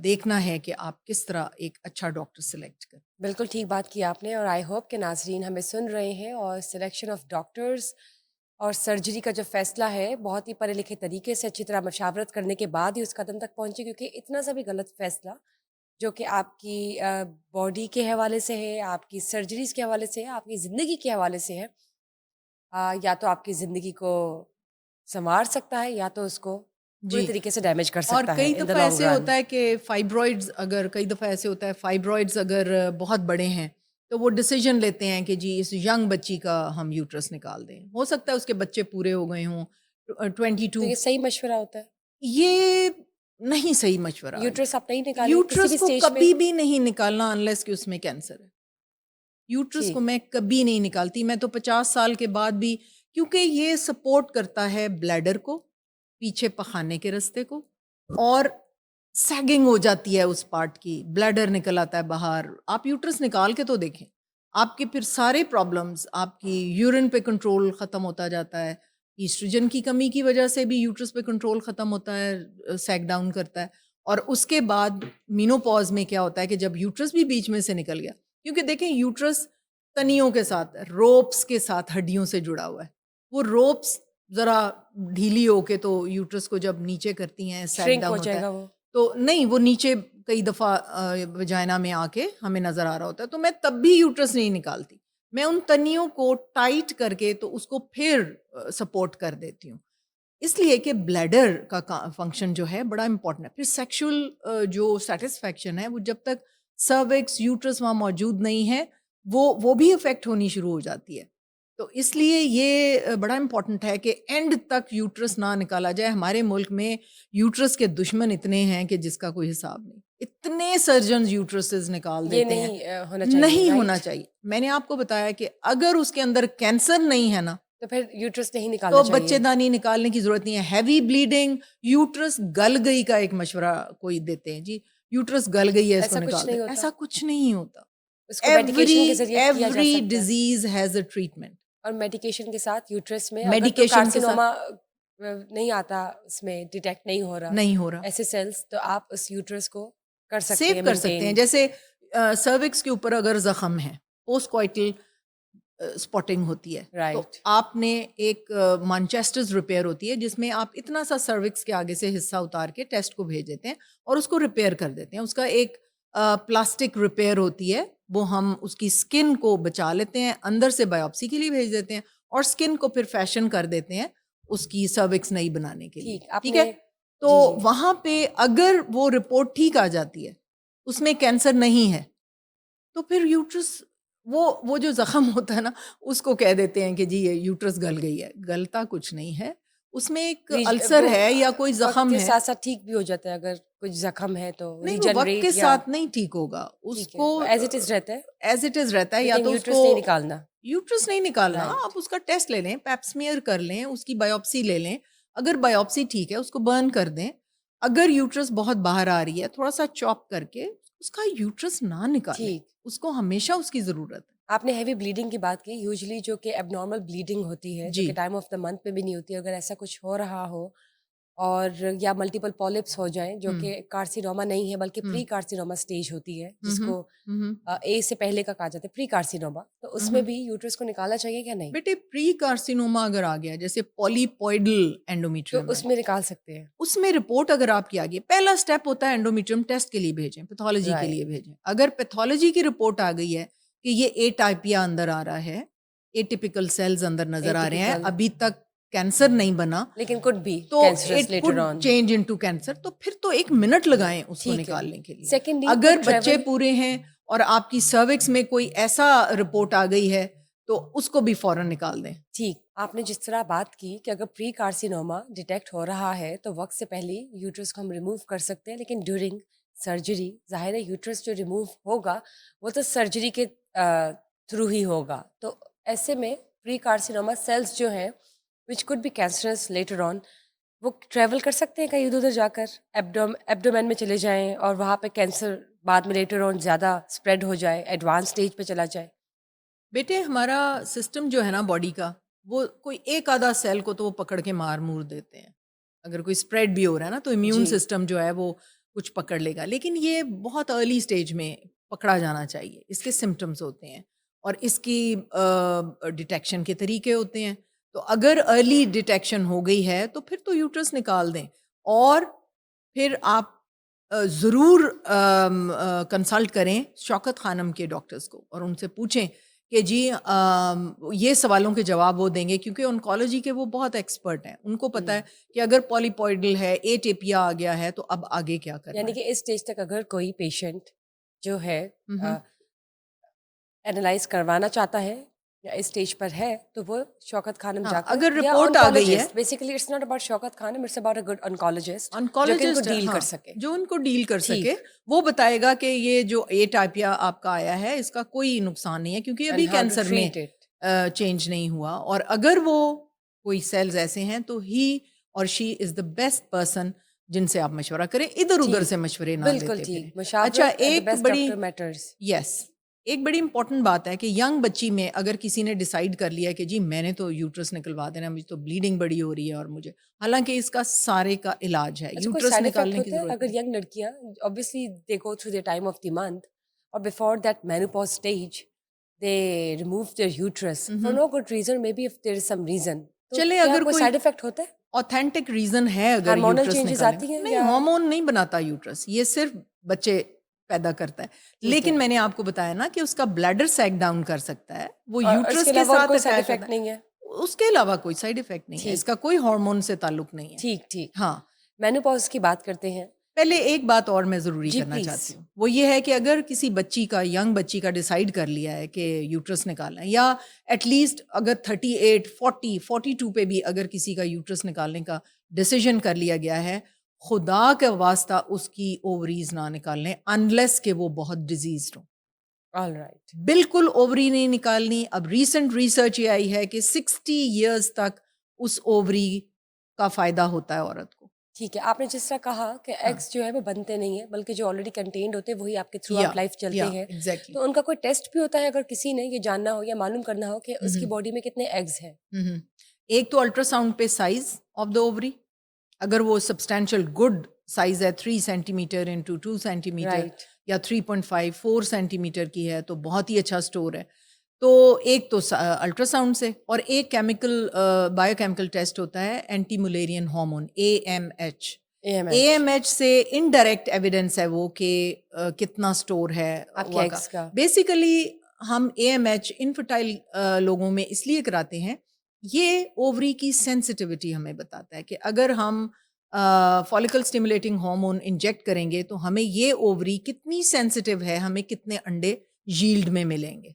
دیکھنا ہے کہ آپ کس طرح ایک اچھا ڈاکٹر سلیکٹ کریں. بالکل ٹھیک بات کی آپ نے, اور آئی ہوپ کہ ناظرین ہمیں سن رہے ہیں, اور سلیکشن آف ڈاکٹرز اور سرجری کا جو فیصلہ ہے بہت ہی پڑھے لکھے طریقے سے اچھی طرح مشاورت کرنے کے بعد ہی اس قدم تک پہنچے, کیونکہ اتنا سا بھی غلط فیصلہ جو کہ آپ کی باڈی کے حوالے سے ہے, آپ کی سرجریز کے حوالے سے ہے, آپ کی زندگی کے حوالے سے ہے, یا تو آپ کی زندگی کو سنوار سکتا ہے یا تو اس کو پوری جی, طریقے سے ڈیمیج کر اور سکتا ہے کئی ان دا دفعہ لانگ ایسے رن. ہوتا ہے کہ فائبرائڈز اگر بہت بڑے ہیں تو وہ ڈیسیجن لیتے ہیں کہ جی اس ینگ بچی کا ہم یوٹرس نکال دیں. ہو سکتا ہے اس کے بچے پورے ہو گئے ہوں, 22. تو یہ صحیح مشورہ ہوتا ہے؟ یہ نہیں صحیح مشورہ. یوٹرس آپ نہیں نکالیں کسی بھی یوٹرس کو اسٹیج پہ؟ کبھی بھی نہیں نکالنا انلیس کہ اس میں کینسر ہے. یوٹرس کو ٹھیک. میں کبھی نہیں نکالتی. میں تو 50 سال کے بعد بھی, کیونکہ یہ سپورٹ کرتا ہے بلیڈر کو, پیچھے پخانے کے رستے کو, اور سیگنگ ہو جاتی ہے اس پارٹ کی, بلیڈر نکل آتا ہے باہر. آپ یوٹرس نکال کے تو دیکھیں, آپ کے پھر سارے پرابلمز, آپ کی یورین پہ کنٹرول ختم ہوتا جاتا ہے. ایسٹروجن کی کمی کی وجہ سے بھی یوٹرس پہ کنٹرول ختم ہوتا ہے, سیگ ڈاؤن کرتا ہے. اور اس کے بعد مینوپاز میں کیا ہوتا ہے کہ جب یوٹرس بھی بیچ میں سے نکل گیا, کیونکہ دیکھیں یوٹرس تنیوں کے ساتھ, روپس کے ساتھ, ہڈیوں سے جڑا ہوا ہے. وہ روپس ذرا ڈھیلی ہو کے تو یوٹرس کو جب نیچے کرتی ہیں, سیگ شرنک ہو ڈاؤن ہوتا جائے ہے, گا وہ. تو نہیں, وہ نیچے کئی دفعہ وجائنا میں آ کے ہمیں نظر آ رہا ہوتا ہے. تو میں تب بھی یوٹرس نہیں نکالتی, میں ان تنیوں کو ٹائٹ کر کے تو اس کو پھر سپورٹ کر دیتی ہوں, اس لیے کہ بلیڈر کا فنکشن جو ہے بڑا امپورٹنٹ ہے. پھر سیکشول جو سیٹسفیکشن ہے وہ جب تک سروکس یوٹرس وہاں موجود نہیں ہے وہ بھی افیکٹ ہونی شروع ہو جاتی ہے. تو اس لیے یہ بڑا امپورٹنٹ ہے کہ اینڈ تک یوٹرس نہ نکالا جائے. ہمارے ملک میں یوٹرس کے دشمن اتنے ہیں کہ جس کا کوئی حساب نہیں. اتنے سرجنز یوٹرسز نکال یہ دیتے ہیں, نہیں ہونا چاہیے, نہیں ہونا رائٹ؟ چاہیے. میں نے آپ کو بتایا کہ اگر اس کے اندر کینسر نہیں ہے نا تو پھر یوٹرس نہیں نکالنا تو چاہیے. بچے دانی نکالنے کی ضرورت نہیں ہے. ہیوی بلیڈنگ, یوٹرس گل گئی کا ایک مشورہ کوئی دیتے ہیں, جی یوٹرس گل گئی ہے اس کو ایسا کچھ نکال دیں, نہیں ہوتا. ایسا کچھ نہیں ہوتا. اس کو میڈیکیشن کے ذریعے کیا جا ایوری سکتا ہے, ڈیزیز ہیز اے ٹریٹمنٹ. اور میڈیکیشن کے ساتھ یوٹرس میں اگر تو میڈیکیشن کے ساتھ کارسینوما نہیں آتا, اس میں ڈیٹیکٹ نہیں ہو رہا ایسے سیلز, تو آپ اس یوٹرس کو کر سکتے سیو ہیں کر سکتے ہیں. مینٹین. جیسے سروکس کے اوپر اگر زخم ہے, پوسٹ کوائٹل اسپاٹنگ ہوتی ہے, تو رائٹ. آپ نے ایک مانچسٹرز ریپیئر ہوتی ہے جس میں آپ اتنا سا سروکس کے آگے سے حصہ اتار کے ٹیسٹ کو بھیج دیتے ہیں اور اس کو ریپیئر کر دیتے ہیں. اس کا ایک پلاسٹک ریپیئر ہوتی ہے, وہ ہم اس کی سکن کو بچا لیتے ہیں, اندر سے بایوپسی کے لیے بھیج دیتے ہیں اور سکن کو پھر فیشن کر دیتے ہیں اس کی سروکس نئی بنانے کے لیے. ٹھیک ہے, تو وہاں پہ اگر وہ رپورٹ ٹھیک آ جاتی ہے, اس میں کینسر نہیں ہے, تو پھر یوٹرس وہ جو زخم ہوتا ہے نا اس کو کہہ دیتے ہیں کہ جی یہ یوٹرس گل گئی ہے. گلتا کچھ نہیں ہے, اس میں ایک السر وہ ہے یا کوئی وقت زخم کے ہے. ساتھ ساتھ ٹھیک بھی ہو جاتا ہے اگر کچھ زخم ہے تو نہیں وہ وقت کے ریجنریٹ یا ساتھ نہیں ٹھیک ہوگا, اس ٹھیک ہے کو ایز اٹ از رہتا ہے, ایز اٹ از رہتا ہے. یا لیکن تو اس کو یوٹرس نہیں نکالنا. یوٹرس نہیں نکالنا, رائٹ. آپ اس کا ٹیسٹ لے لیں, پیپسمیئر کر لیں, اس کی بایوپسی لے لیں. اگر بایوپسی ٹھیک ہے اس کو برن کر دیں. اگر یوٹرس بہت باہر آ رہی ہے تھوڑا سا چاپ کر کے اس کا یوٹرس نہ نکالیں, ٹھیک. اس کو ہمیشہ اس کی ضرورت ہے. آپ نے ہیوی بلیڈنگ کی بات کی, یوزلی جو کہ اب نارمل بلیڈنگ ہوتی ہے جو جی کہ ٹائم آف دا منتھ پہ بھی نہیں ہوتی ہے, اگر ایسا کچھ ہو رہا ہو اور یا ملٹیپل پالپس ہو جائیں جو کہ کارسینوما نہیں ہے بلکہ پری کارسینوما سٹیج ہوتی ہے جس کو اے سے پہلے کا کہا جاتا ہے پری کارسینوما, تو اس میں بھی یوٹرس کو نکالنا چاہیے کیا نہیں؟ بیٹے پری کارسینوما اگر آ گیا جیسے پولیپوئڈل تو انڈومیٹریم اس میں نکال سکتے ہیں. اس میں رپورٹ اگر آپ کی آ گئی, پہلا سٹیپ ہوتا ہے انڈومیٹریم ٹیسٹ کے لیے بھیجیں, پیتھولوجی کے لیے رائٹ. بھیجیں. اگر پیتھولوجی کی رپورٹ آ گئی ہے کہ یہ اے ٹائپیا اندر آ رہا ہے, اے ٹیپیکل سیلز اندر نظر آ رہے ہیں, ایٹیپیکل ابھی تک کینسر نہیں بنا, لیکن could be تو cancerous it later could on. Change into cancer, تو پھر تو 1 منٹ لگائیں اس کو ٹھیک ہے. نکالنے کے لیے. سیکنڈلی اگر کوئی بچے ٹریول. پورے ہیں اور آپ کی سروکس میں کوئی ایسا رپورٹ آ گئی ہے تو اس کو بھی فوراً نکال دیں. ٹھیک, آپ نے جس طرح بات کی کہ اگر پری کارسینوما ڈیٹیکٹ ہو رہا ہے تو وقت سے پہلے یوٹرس کو ہم ریموو کر سکتے ہیں, لیکن ڈیورنگ سرجری ظاہر ہے یوٹرس جو ریموو ہوگا وہ تو سرجری کے تھرو ہی ہوگا, تو ایسے میں پری کارسینوما سیلز جو ہیں which could be cancerous later on, وہ ٹریول کر سکتے ہیں کہیں ادھر جا کر ایبڈومین میں چلے جائیں اور وہاں پہ کینسر بعد میں لیٹر آن زیادہ اسپریڈ ہو جائے, ایڈوانس اسٹیج پہ چلا جائے. بیٹے ہمارا سسٹم جو ہے نا باڈی کا, وہ کوئی ایک آدھا سیل کو تو وہ پکڑ کے مار مور دیتے ہیں. اگر کوئی اسپریڈ بھی ہو رہا ہے نا تو امیون جی سسٹم جو ہے وہ کچھ پکڑ لے گا, لیکن یہ بہت ارلی سٹیج میں پکڑا جانا چاہیے. اس کے سمٹمز ہوتے ہیں اور اس کی ڈیٹیکشن کے طریقے ہوتے ہیں. تو اگر ارلی ڈیٹیکشن ہو گئی ہے تو پھر تو یوٹرس نکال دیں, اور پھر آپ ضرور کنسلٹ کریں شوکت خانم کے ڈاکٹرز کو اور ان سے پوچھیں کہ جی یہ سوالوں کے جواب وہ دیں گے, کیونکہ انکالوجی کے وہ بہت ایکسپرٹ ہیں. ان کو پتہ ہے کہ اگر پولیپوئڈل ہے, اے ٹیپیا آ گیا ہے تو اب آگے کیا کرنا یعنی ہے. کہ اس اسٹیج تک اگر کوئی پیشنٹ جو ہے مہم. اینالائز کروانا چاہتا ہے یا اس اسٹیج پر ہے تو وہ شوکت خانم ہاں جا کر, اگر یا رپورٹ آ گئی ہے, oncologist, basically it's not about Shaukat Khanum, it's about a good oncologist جو کہ ان کو آنکولوجسٹ ڈیل ہاں کر سکے. جو ان کو ڈیل کر ٹھیک. سکے, وہ بتائے گا کہ یہ جو اے ٹائپیا آپ کا آیا ہے اس کا کوئی نقصان نہیں ہے کیونکہ ابھی اینڈ ہاؤ ٹو کینسر میں ٹریٹ اٹ. چینج نہیں ہوا, اور اگر وہ کوئی سیلز ایسے ہیں تو ہی اور شی از دا بیسٹ پرسن جن سے آپ مشورہ کریں, ادھر ادھر ٹھیک, سے مشورے نہ بالکل لیتے پھریں. ٹھیک, اچھا مشاورت اینڈ دی ایک بیسٹ بڑی ڈاکٹر میٹرز. یس ایک بڑی امپورٹنٹ بات ہے کہ ینگ بچی میں اگر کسی نے ڈیسائیڈ کر لیا کہ جی میں نے تو یوٹرس نکلوا دینا, مجھے تو بلیڈنگ بڑی ہو رہی ہے اور مجھے, حالانکہ اس کا سارے کا علاج ہے, اچھا, کوئی یوٹرس سائڈ افیکٹ نکالنے کی ہوتا ہے ضرورت اگر نہیں. ینگ لڑکیاں obviously they go through their time of the month or before that menopause stage they remove their uterus for no good reason, maybe if there is some reason, تو چلے کیا اگر کوئی کوئی سائڈ افیکٹ ہوتا ہے؟ اوتھینٹک ریزن ہے اگر ہارمونل یوٹرس چینجز نکالنے آتی ہیں نہیں, یا ہارمون نہیں بناتا یوٹرس, یہ صرف بچے پیدا کرتا ہے. ٹھیک ہے, لیکن میں نے آپ کو بتایا نا کہ اس کا بلیڈر سیک ڈاؤن کر سکتا ہے, وہ اور اس یوٹرس کے کے علاوہ اور ساتھ کوئی سائڈ اٹیچ ہوتا افیکٹ ہے, نہیں ہے؟ اس کے علاوہ کوئی سائڈ افیکٹ نہیں ہے, ٹھیک اس کا کوئی ہارمون سے تعلق نہیں ہے. ٹھیک ٹھیک. ہاں مینوپاز کی بات کرتے ہیں. پہلے ایک بات اور میں ضروری جی کرنا پلیز. چاہتی ہوں, وہ یہ ہے کہ اگر کسی بچی کا, ینگ بچی کا ڈیسائیڈ کر لیا ہے کہ یوٹرس نکالنا ہے, یا ایٹ لیسٹ اگر 38 40 42 پہ بھی اگر کسی کا یوٹرس نکالنے کا ڈیسیژن کر لیا گیا ہے, خدا کا واسطہ اس کی اووریز نہ نکالنے انلیس کہ وہ بہت ڈیزیزڈ ہو. All right. بالکل اووری نہیں نکالنی. اب ریسنٹ ریسرچ یہ آئی ہے کہ 60 ایئرز تک اس اووری کا فائدہ ہوتا ہے عورت کو. ٹھیک ہے, آپ نے جس طرح کہا کہ ایگس جو ہے وہ بنتے نہیں ہیں بلکہ جو آلریڈی کنٹینڈ ہوتے ہیں وہی آپ کے تھرو آؤٹ لائف چلتے ہیں, ایگزیکٹلی. تو ان کا کوئی ٹیسٹ بھی ہوتا ہے اگر کسی نے یہ جاننا ہو یا معلوم کرنا ہو کہ اس کی باڈی میں کتنے ایگز ہیں؟ ایک تو الٹرا ساؤنڈ پہ سائز آف دا اووری, اگر وہ سبسٹینشیل گڈ سائز ہے 3 centimetre into 2 centimetre right. یا 3.5 4 سینٹی میٹر کی ہے تو بہت ہی اچھا اسٹور ہے. تو ایک تو الٹرا ساؤنڈ سے, اور ایک کیمیکل بایو کیمیکل ٹیسٹ ہوتا ہے anti mullerian hormone AMH. AMH سے انڈائریکٹ ایویڈنس ہے وہ کہ کتنا اسٹور ہے آپ کے ایگز کا. بیسیکلی ہم AMH انفرٹائل لوگوں میں اس لیے کراتے ہیں, یہ اووری کی سینسٹیوٹی ہمیں بتاتا ہے کہ اگر ہم فالکل اسٹیمولیٹنگ ہارمون انجیکٹ کریں گے تو ہمیں یہ اووری کتنی سینسٹیو ہے, ہمیں کتنے انڈے ییلڈ میں ملیں گے.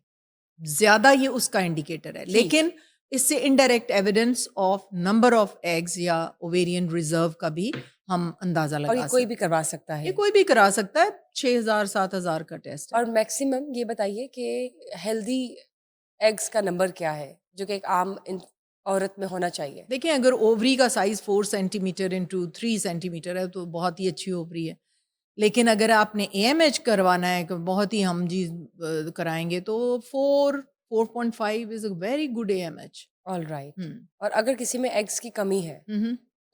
زیادہ یہ اس کا انڈیکیٹر ہے. لیکن اس سے indirect evidence of number of eggs یا اوویرین ریزرو کا بھی ہم اندازہ اور لگا یہ سکتے کوئی ہیں. بھی کروا سکتا ہے. یہ کوئی بھی کرا سکتا ہے. 6,000 7,000 کا ٹیسٹ ہے. اور میکسیمم یہ بتائیے کہ ہیلدی ایگز کا نمبر کیا ہے جو کہ ایک عام عورت میں ہونا چاہیے؟ دیکھیں اگر اووری کا size 4 centimetre into 3 centimetre ہے تو بہت ہی اچھی اووری ہے. لیکن اگر آپ نے اے ایم ایچ کروانا ہے کہ بہت ہی ہم جی کرائیں گے تو 4.5 is a very good A M H. All right. اور اگر کسی میں ایگز کی کمی ہے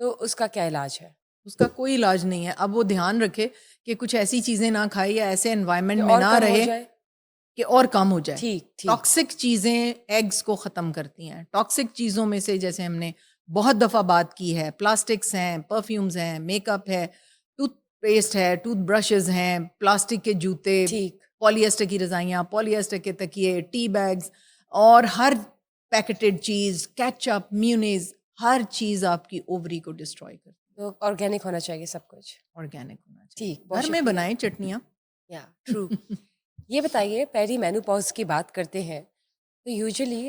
تو اس کا کیا علاج ہے؟ اس کا کوئی علاج نہیں ہے. اب وہ دھیان رکھے کہ کچھ ایسی چیزیں نہ کھائے یا ایسے انوائرمنٹ میں اور نہ کم ہو رہے جائے کہ اور کم ہو جائے. ٹھیک. ٹاکسک چیزیں ایگز کو ختم کرتی ہیں. ٹاکسک چیزوں میں سے جیسے ہم نے بہت دفعہ بات کی ہے پلاسٹکس ہیں, پرفیومز ہیں, میک اپ ہے, ٹوتھ پیسٹ ہے, ٹوتھ برشز ہیں, پلاسٹک کے جوتے, پولی ایسٹر کی رضائیاں, پولی ایسٹر کے تکیے, ٹی بیگز اور ہر پیکٹڈ چیز, کیچپ, میونیز, ہر چیز آپ کی اووری کو ڈسٹروائے کرتی ہے. تو آرگینک ہونا چاہیے سب کچھ. آرگینک ہونا چاہیے. ٹھیک. گھر میں بنائیں چٹنیاں. یا ٹرو. یہ بتائیے پیری مینوپاز کی بات کرتے ہیں تو یوزلی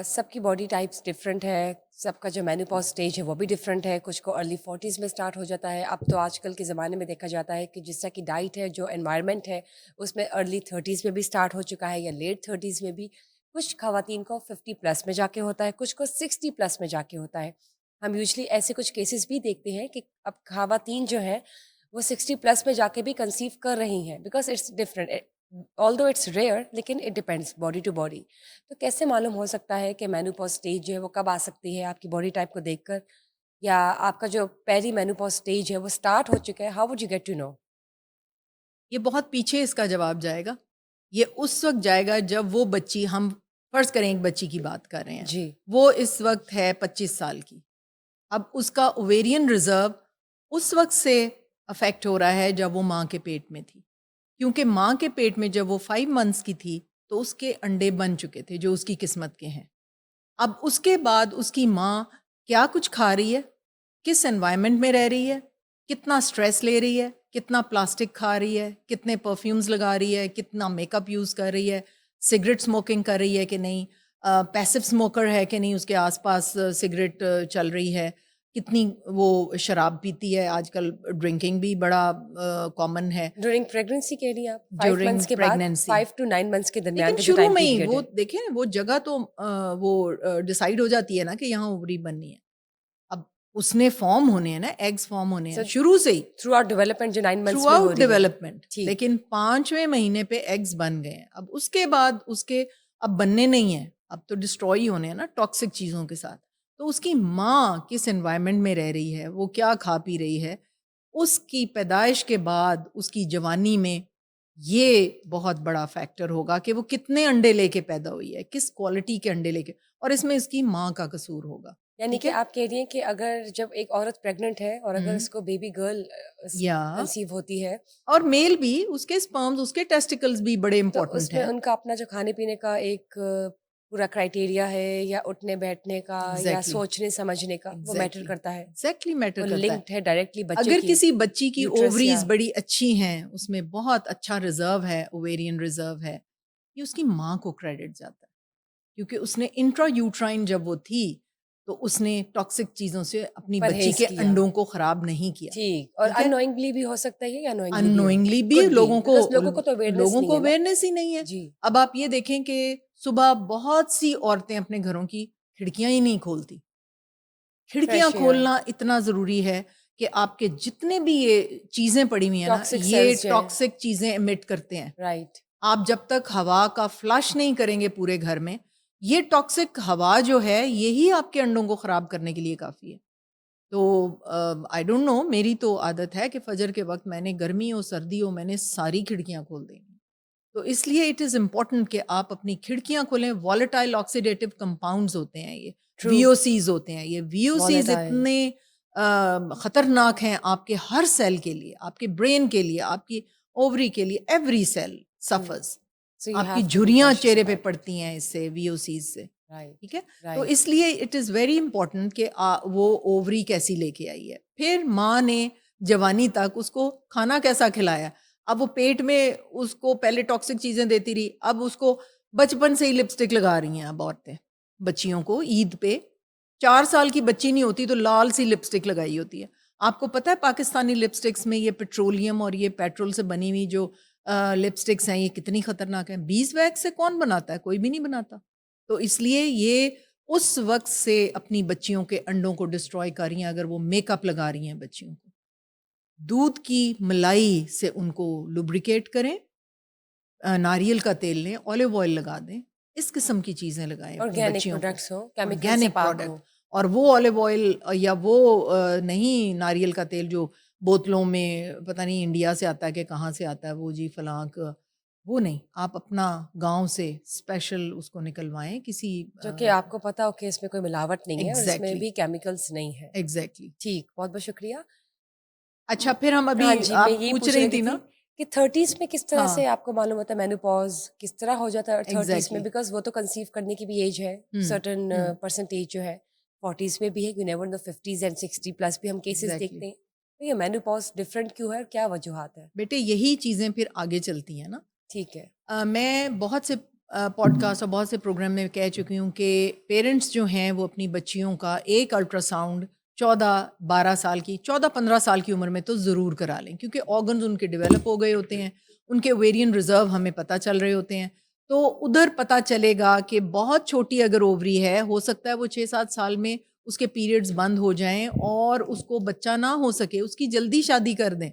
سب کی باڈی ٹائپس ڈفرینٹ ہے, سب کا جو مینوپاز اسٹیج ہے وہ بھی ڈفرینٹ ہے. کچھ کو ارلی 40s میں اسٹارٹ ہو جاتا ہے. اب تو آج کل کے زمانے میں دیکھا جاتا ہے کہ جس طرح کی ڈائٹ ہے, جو انوائرمنٹ ہے, اس میں ارلی 30s میں بھی اسٹارٹ ہو چکا ہے یا لیٹ 30s میں بھی. کچھ خواتین کو 50+ میں جا کے ہوتا ہے, کچھ کو 60+ میں جا کے ہوتا ہے. ہم یوزلی ایسے کچھ کیسز بھی دیکھتے ہیں کہ اب خواتین جو ہیں وہ 60+ میں جا کے بھی کنسیو کر رہی ہیں, because it's different. Although it's rare لیکن it depends body to body. تو کیسے معلوم ہو سکتا ہے کہ مینوپاز اسٹیج جو ہے وہ کب آ سکتی ہے آپ کی باڈی ٹائپ کو دیکھ کر, یا آپ کا جو پیری مینوپاز اسٹیج ہے وہ اسٹارٹ ہو چکا ہے؟ How would you get to know? یہ بہت پیچھے اس کا جواب جائے گا. یہ اس وقت جائے گا جب وہ بچی, ہم فرض کریں ایک بچی کی بات کر رہے ہیں, جی, وہ اس وقت ہے 25 سال کی. اب اس کا اوویرین ریزرو اس وقت سے افیکٹ ہو رہا ہے جب وہ ماں کے پیٹ میں تھی, کیونکہ ماں کے پیٹ میں جب وہ 5 منتھس کی تھی تو اس کے انڈے بن چکے تھے جو اس کی قسمت کے ہیں. اب اس کے بعد اس کی ماں کیا کچھ کھا رہی ہے, کس انوائرمنٹ میں رہ رہی ہے, کتنا سٹریس لے رہی ہے, کتنا پلاسٹک کھا رہی ہے, کتنے پرفیومز لگا رہی ہے, کتنا میک اپ یوز کر رہی ہے, سگریٹ اسموکنگ کر رہی ہے کہ نہیں, پیسو اسموکر ہے کہ نہیں, اس کے آس پاس سگریٹ چل رہی ہے, کتنی وہ شراب پیتی ہے. آج کل ڈرنکنگ بھی بڑا کامن ہے ڈیورنگ پریگننسی کہہ رہی ہیں آپ, 5 ڈیورنگ منتھس کے بعد, پریگننسی. 5 to 9 منتھس کے درمیان لیکن کا جو شروع ٹائم میں ہی پیریڈ وہ ہے, دیکھیں وہ جگہ تو وہ ڈیسائیڈ ہو جاتی ہے نا کہ یہاں اووری بننی ہے. اب اس نے فارم ہونے ہیں نا, ایگز فارم ہونے ہیں شروع سے ہی, تھرو آؤٹ ڈیولپمنٹ جو 9 منتھس تھرو میں ہو آؤٹ رہی ہے. ڈیولپمنٹ. لیکن 5ویں مہینے پہ ایگز بن گئے ہیں. اب اس کے بعد اس کے اب بننے نہیں ہیں, اب تو ڈسٹروئی ہونے ہیں نا ٹاکسک چیزوں کے ساتھ. تو اس کی ماں کس انوائرمنٹ میں رہ رہی ہے, وہ کیا کھا پی رہی ہے, اس کی پیدائش کے بعد اس کی جوانی میں یہ بہت بڑا فیکٹر ہوگا کہ وہ کتنے انڈے لے کے پیدا ہوئی ہے, کس کوالٹی کے انڈے لے کے, اور اس میں اس کی ماں کا قصور ہوگا. یعنی کہ آپ کہہ رہی ہیں کہ اگر جب ایک عورت پریگننٹ ہے اور اگر اس کو بیبی گرل کنسیو ہوتی ہے, اور میل بھی, اس کے سپرمز, اس کے ٹیسٹیکلز بھی بڑے تو امپورٹنٹ اس میں ہیں. ان کا اپنا جو کھانے پینے کا ایک پورا کرائٹیریا ہے, یا اٹھنے بیٹھنے کا, یا سوچنے سمجھنے کا, وہ میٹر کرتا ہے. ایگزیکٹلی میٹر کرتا ہے. لنکڈ ہے ڈائریکٹلی بچے اگر کی. کسی بچی کی uterus اووریز یا بڑی اچھی ہیں, اس میں بہت اچھا ریزرو ہے, اوویرین ریزرو ہے, یہ اس کی ماں کو کریڈٹ جاتا ہے, کیونکہ اس نے انٹرا یوٹرائن جب وہ تھی تو اس نے ٹاکسک چیزوں سے اپنی بچی پرہیز کے کیا. انڈوں کو خراب نہیں کیا. ٹھیک. اور انوائنگلی بھی ہو سکتا ہے, یا انوائنگلی بھی لوگوں کو تو اویئرنیس ہی نہیں ہے. جی. اب آپ یہ دیکھیں کہ صبح بہت سی عورتیں اپنے گھروں کی کھڑکیاں ہی نہیں کھولتی. کھڑکیاں کھولنا اتنا ضروری ہے کہ آپ کے جتنے بھی یہ چیزیں پڑی ہوئی ہیں نا, یہ ٹاکسک چیزیں emit کرتے ہیں. رائٹ. آپ جب تک ہوا کا فلش نہیں کریں گے پورے گھر میں, یہ ٹاکسک ہوا جو ہے یہی آپ کے انڈوں کو خراب کرنے کے لیے کافی ہے. تو آئی ڈونٹ نو, میری تو عادت ہے کہ فجر کے وقت میں نے گرمی ہو سردی ہو میں نے ساری کھڑکیاں کھول دیں گی. تو اس لیے اٹ از امپورٹنٹ کہ آپ اپنی کھڑکیاں کھولیں. والیٹائل آکسیڈیٹو کمپاؤنڈز ہوتے ہیں, یہ وی او سیز ہوتے ہیں. یہ وی او سیز اتنے خطرناک ہیں آپ کے ہر سیل کے لیے, آپ کے برین کے لیے, آپ کی اووری کے لیے. Every cell suffers. آپ کی جھریاں چہرے پہ پڑتی ہیں اس سے, وی او سیز سے. ٹھیک ہے. تو اس لیے اٹ از ویری امپورٹنٹ کہ وہ اووری کیسی لے کے آئی ہے. پھر ماں نے جوانی تک اس کو کھانا کیسا کھلایا. اب وہ پیٹ میں اس کو پہلے ٹاکسک چیزیں دیتی رہی, اب اس کو بچپن سے ہی لپسٹک لگا رہی ہیں اب عورتیں بچیوں کو. عید پہ 4 سال کی بچی نہیں ہوتی تو لال سی لپسٹک لگائی ہوتی ہے. آپ کو پتہ ہے پاکستانی لپسٹکس میں یہ پیٹرولیم اور یہ پیٹرول سے بنی ہوئی جو لپسٹکس ہیں یہ کتنی خطرناک ہیں. 20 ویکس سے کون بناتا ہے؟ کوئی بھی نہیں بناتا. تو اس لیے یہ اس وقت سے اپنی بچیوں کے انڈوں کو ڈسٹروائے کر رہی ہیں اگر وہ میک اپ لگا رہی ہیں بچیوں کو. دودھ کی ملائی سے ان کو لوبریکیٹ کریں, ناریل کا تیل لیں, آلیو آئل لگا دیں, اس قسم کی چیزیں لگائیں اپنی آرگینک بچیوں کو. پروڈکٹس ہو, کیمیکل سے آرگینک پاک پروڈکٹ, ہو. اور وہ آلیو آئل یا وہ نہیں ناریل کا تیل جو بوتلوں میں پتہ نہیں انڈیا سے آتا ہے کہ کہاں سے آتا ہے وہ جی فلاں وہ نہیں, آپ اپنا گاؤں سے اسپیشل اس کو نکلوائیں کسی جو کہ آپ کو پتا ہو کہ اس میں کوئی ملاوٹ نہیں ہے اور اس میں ایگزیکٹلی بھی کیمیکلز نہیں ہے. ایگزیکٹلی. ٹھیک, بہت بہت شکریہ. اچھا پھر ہم ابھی ہاں جی, میں آپ یہی پوچھ پوچھ رہی رہی تھی تھی نا. کہ 30s میں کس طرح ہاں سے آپ کو معلوم ہوتا ہے مینوپاز کس طرح ہو جاتا ہے, اور 30s میں ایگزیکٹلی. بیکاز وہ تو کنسیو کرنے کی بھی ایج ہے, سرٹن پرسنٹیج جو ہے 40s میں بھی ہے, you never know 50s and 60 plus بھی ہم کیسز ایگزیکٹلی دیکھتے ہیں. تو یہ مینوپاز ڈفرینٹ کیوں ہے اور کیا وجوہات ہے؟ بیٹے یہی چیزیں پھر آگے چلتی ہیں نا. ٹھیک ہے. میں بہت سے پوڈ کاسٹ اور بہت سے پروگرام میں کہہ چکی ہوں کہ پیرنٹس جو ہیں وہ اپنی بچیوں کا ایک الٹرا ساؤنڈ 14-12 سال کی 14-15 سال کی عمر میں تو ضرور کرا لیں, کیونکہ آرگنز ان کے ڈیولپ ہو گئے ہوتے ہیں, ان کے اویرین ریزرو ہمیں پتہ چل رہے ہوتے ہیں. تو ادھر پتہ چلے گا کہ بہت چھوٹی اگر اووری ہے, ہو سکتا ہے وہ 6-7 سال میں اس کے پیریڈز بند ہو جائیں اور اس کو بچہ نہ ہو سکے, اس کی جلدی شادی کر دیں.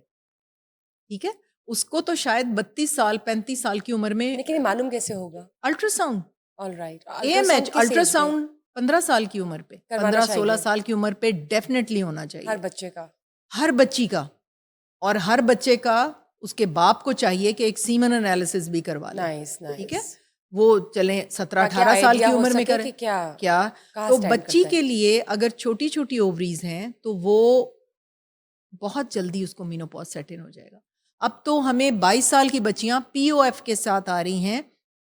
ٹھیک ہے, اس کو تو شاید 32 سال 35 سال کی عمر میں. لیکن یہ معلوم کیسے ہوگا؟ Ultrasound, all right, A M H ultrasound 15 سال کی عمر پہ, کروانا 15-16 چاہیے سال کی عمر پہ ڈیفینیٹلی ہونا چاہیے ہر بچے کا, ہر بچی کا. اور ہر بچے کا اس کے باپ کو چاہیے کہ ایک سیمن انالیسس بھی کروا لے. نائس ٹھیک ہے, نائس, وہ چلیں 17-18 سال کی عمر میں کریں. کہ کیا کیا کہاں تو اسٹینڈ بچی کرتا ہے. کے لیے اگر چھوٹی چھوٹی اووریز ہیں تو وہ بہت جلدی اس کو مینوپاز سیٹ ان ہو جائے گا. اب تو ہمیں 22 سال کی بچیاں پی او ایف کے ساتھ آ رہی ہیں,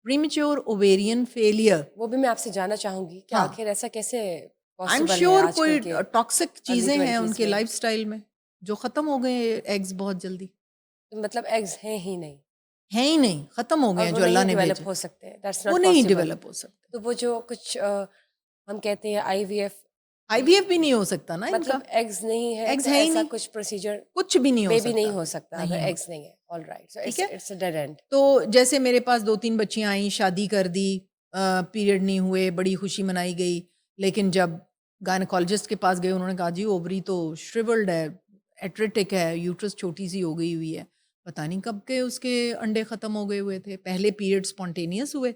پریمیچور اوویرین فیلئر. وہ بھی میں آپ سے جاننا چاہوں گی کہ ہاں, آخر ایسا کیسے آئی ایم پاسبل ہے شیور آج کل کوئی کے ٹاکسک ارلی چیزیں ہیں ان 20s کے میں. لائف سٹائل میں جو ختم ہو گئے ایگز بہت جلدی. مطلب ایگز ہیں ہی نہیں, ہیں ہی نہیں, ختم ہو گئے اور ہیں وہ جو اللہ نہیں نے ڈیولپ بھیجے, ہو سکتے, دیٹس وہ ناٹ نہیں پاسبل. ڈیولپ ہو سکتے. تو وہ جو کچھ ہم کہتے ہیں آئی وی ایف, آئی وی ایف بھی نہیں ہو سکتا نا ان کا, مطلب ایگز نہیں ہے ایگز تو ہے ہی ایسا نہیں, کچھ پروسیجر کچھ بھی نہیں ہو بیبی سکتا, نہیں ہو سکتا اگر نہیں ہو. ایگز نہیں ہے. آل رائٹ, سو ٹھیک ہے, اٹس اے ڈیڈ اینڈ. تو جیسے میرے پاس 2-3 بچیاں آئیں, شادی کر دی, پیریڈ نہیں ہوئے, بڑی خوشی منائی گئی, لیکن جب گائنیکالوجسٹ کے پاس گئے انہوں نے کہا جی اووری تو شریولڈ ہے, ایٹریٹک ہے, یوٹرس چھوٹی سی ہو گئی ہوئی ہے. پتہ نہیں کب کے اس کے انڈے ختم ہو گئے ہوئے تھے, پہلے پیریڈ سپونٹینیس ہوئے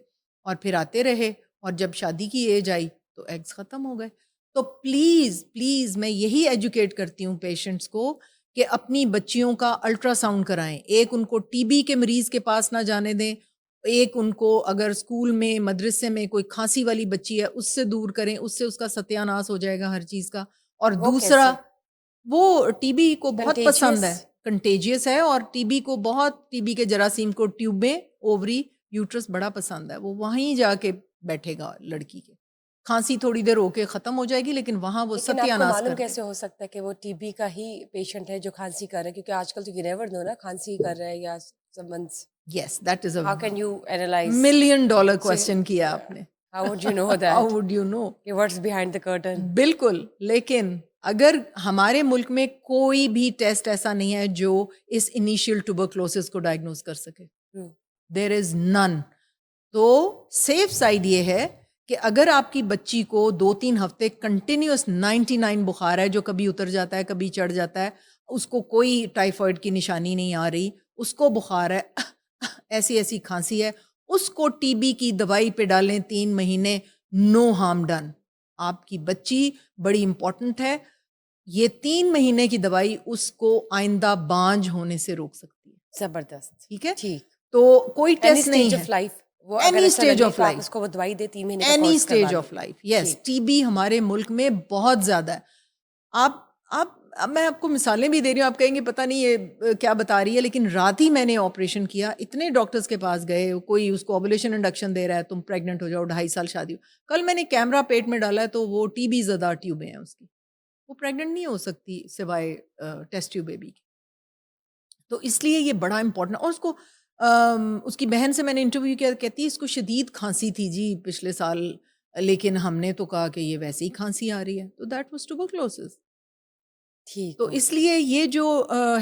اور پھر آتے رہے, اور جب شادی کی ایج آئی تو ایگز ختم ہو گئے. تو پلیز پلیز میں یہی ایجوکیٹ کرتی ہوں پیشنٹس کو کہ اپنی بچیوں کا الٹرا ساؤنڈ کرائیں. ایک ان کو ٹی بی کے مریض کے پاس نہ جانے دیں, ایک ان کو اگر اسکول میں مدرسے میں کوئی کھانسی والی بچی ہے اس سے دور کریں, اس سے اس کا ستیہ ناس ہو جائے گا ہر چیز کا. اور وہ دوسرا کیسے؟ وہ ٹی بی کو بہت پسند کنٹیجیس؟ ہے, کنٹیجیس ہے, اور ٹی بی کو بہت, ٹی بی کے جراثیم کو ٹیوبیں, اووری, یوٹرس بڑا پسند ہے. وہ وہیں جا کے بیٹھے گا لڑکی کے, کھانسی تھوڑی دیر ہو کے ختم ہو جائے گی لیکن وہاں وہ لیکن ستیہ آپ کو ناس معلوم کرتے. کیسے ہو سکتا ہے کہ وہ ٹی بی کا ہی پیشنٹ ہے جو کھانسی کر رہا ہے؟ کیونکہ آج کل تو یو نیور نو نا, کھانسی کر رہا ہے یا سمنس. Yes that is a how can you analyse? $1 million question کیا آپ نے. How would you know how that would you know? کہ واٹس بیہائنڈ دا کرٹن؟ بالکل, لیکن اگر ہمارے ملک میں کوئی بھی ٹیسٹ ایسا نہیں ہے جو اس انیشیل ٹوبرکلوسس کو ڈائگنوز کر سکے, دیر از نن. تو سیف سائڈ یہ ہے کہ اگر آپ کی بچی کو 2-3 ہفتے کنٹینیوس 99 بخار ہے جو کبھی اتر جاتا ہے کبھی چڑھ جاتا ہے, اس کو کوئی ٹائیفائڈ کی نشانی نہیں آ رہی, اس کو بخار ہے, ایسی ایسی کھانسی ہے, اس کو ٹی بی کی دوائی پہ ڈالیں 3 مہینے, نو ہارم ڈن. آپ کی بچی بڑی امپورٹنٹ ہے, یہ 3 مہینے کی دوائی اس کو آئندہ بانجھ ہونے سے روک سکتی ہے. زبردست. ٹھیک ہے, ٹھیک. تو کوئی اینی ٹیسٹ نہیں اسٹیج ہے. آف لائف, وہ اگر اینی ایسا اسٹیج لگے آف تو آپ لائف, اس کو وہ دوائی دے 3 مہینے کا اینی کورس کروا اسٹیج لیں. Of life. Yes, T B ہمارے ملک میں بہت زیادہ ہے. آپ میں آپ کو مثالیں بھی دے رہی ہوں, آپ کہیں گے پتہ نہیں یہ کیا بتا رہی ہے, لیکن رات ہی میں نے آپریشن کیا, اتنے ڈاکٹرز کے پاس گئے, کوئی اس کو اوولیشن انڈکشن دے رہا ہے, تم پریگننٹ ہو جاؤ, 2.5 سال شادی ہو. کل میں نے کیمرہ پیٹ میں ڈالا ہے تو وہ ٹی بی زدہ ٹیوبیں ہیں اس کی, وہ پریگننٹ نہیں ہو سکتی سوائے ٹیسٹ ٹیوب بیبی کی. تو اس لیے یہ بڑا امپورٹنٹ, اور اس کو اس کی بہن سے میں نے انٹرویو کیا, کہتی ہے اس کو شدید کھانسی تھی جی پچھلے سال, لیکن ہم نے تو کہا کہ یہ ویسے ہی کھانسی آ رہی ہے, تو دیٹ واز ٹوبرکلوسس. ٹھیک تو ہو اس لیے یہ جو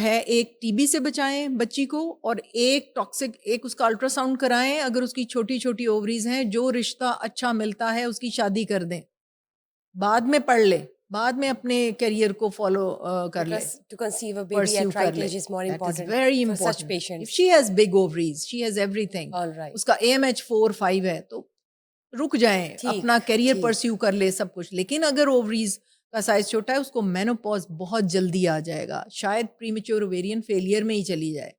ہے, ایک ٹی بی سے بچائیں بچی کو, اور ایک ٹاکسک, ایک اس کا الٹرا ساؤنڈ کرائیں, اگر اس کی چھوٹی چھوٹی اووریز ہیں, جو رشتہ اچھا ملتا ہے اس کی شادی کر دیں, بعد میں پڑھ لے, بعد میں اپنے کیریئر کو فالو کر لے, because to conceive a baby perceive at کر right لے. age is more that is important very for such important. If patients. She has big ovaries, she has every thing, All right. اس کا AMH 4-5 ہے, تو رک جائیں, اپنا ٹھیک کیریئر ٹھیک پرسیو کر لے سب کچھ. لیکن اگر اووریز کا سائز چھوٹا ہے, اس کو مینوپاز بہت جلدی آ جائے گا, شاید پریمیچور اوویرین فیلئر میں ہی چلی جائے.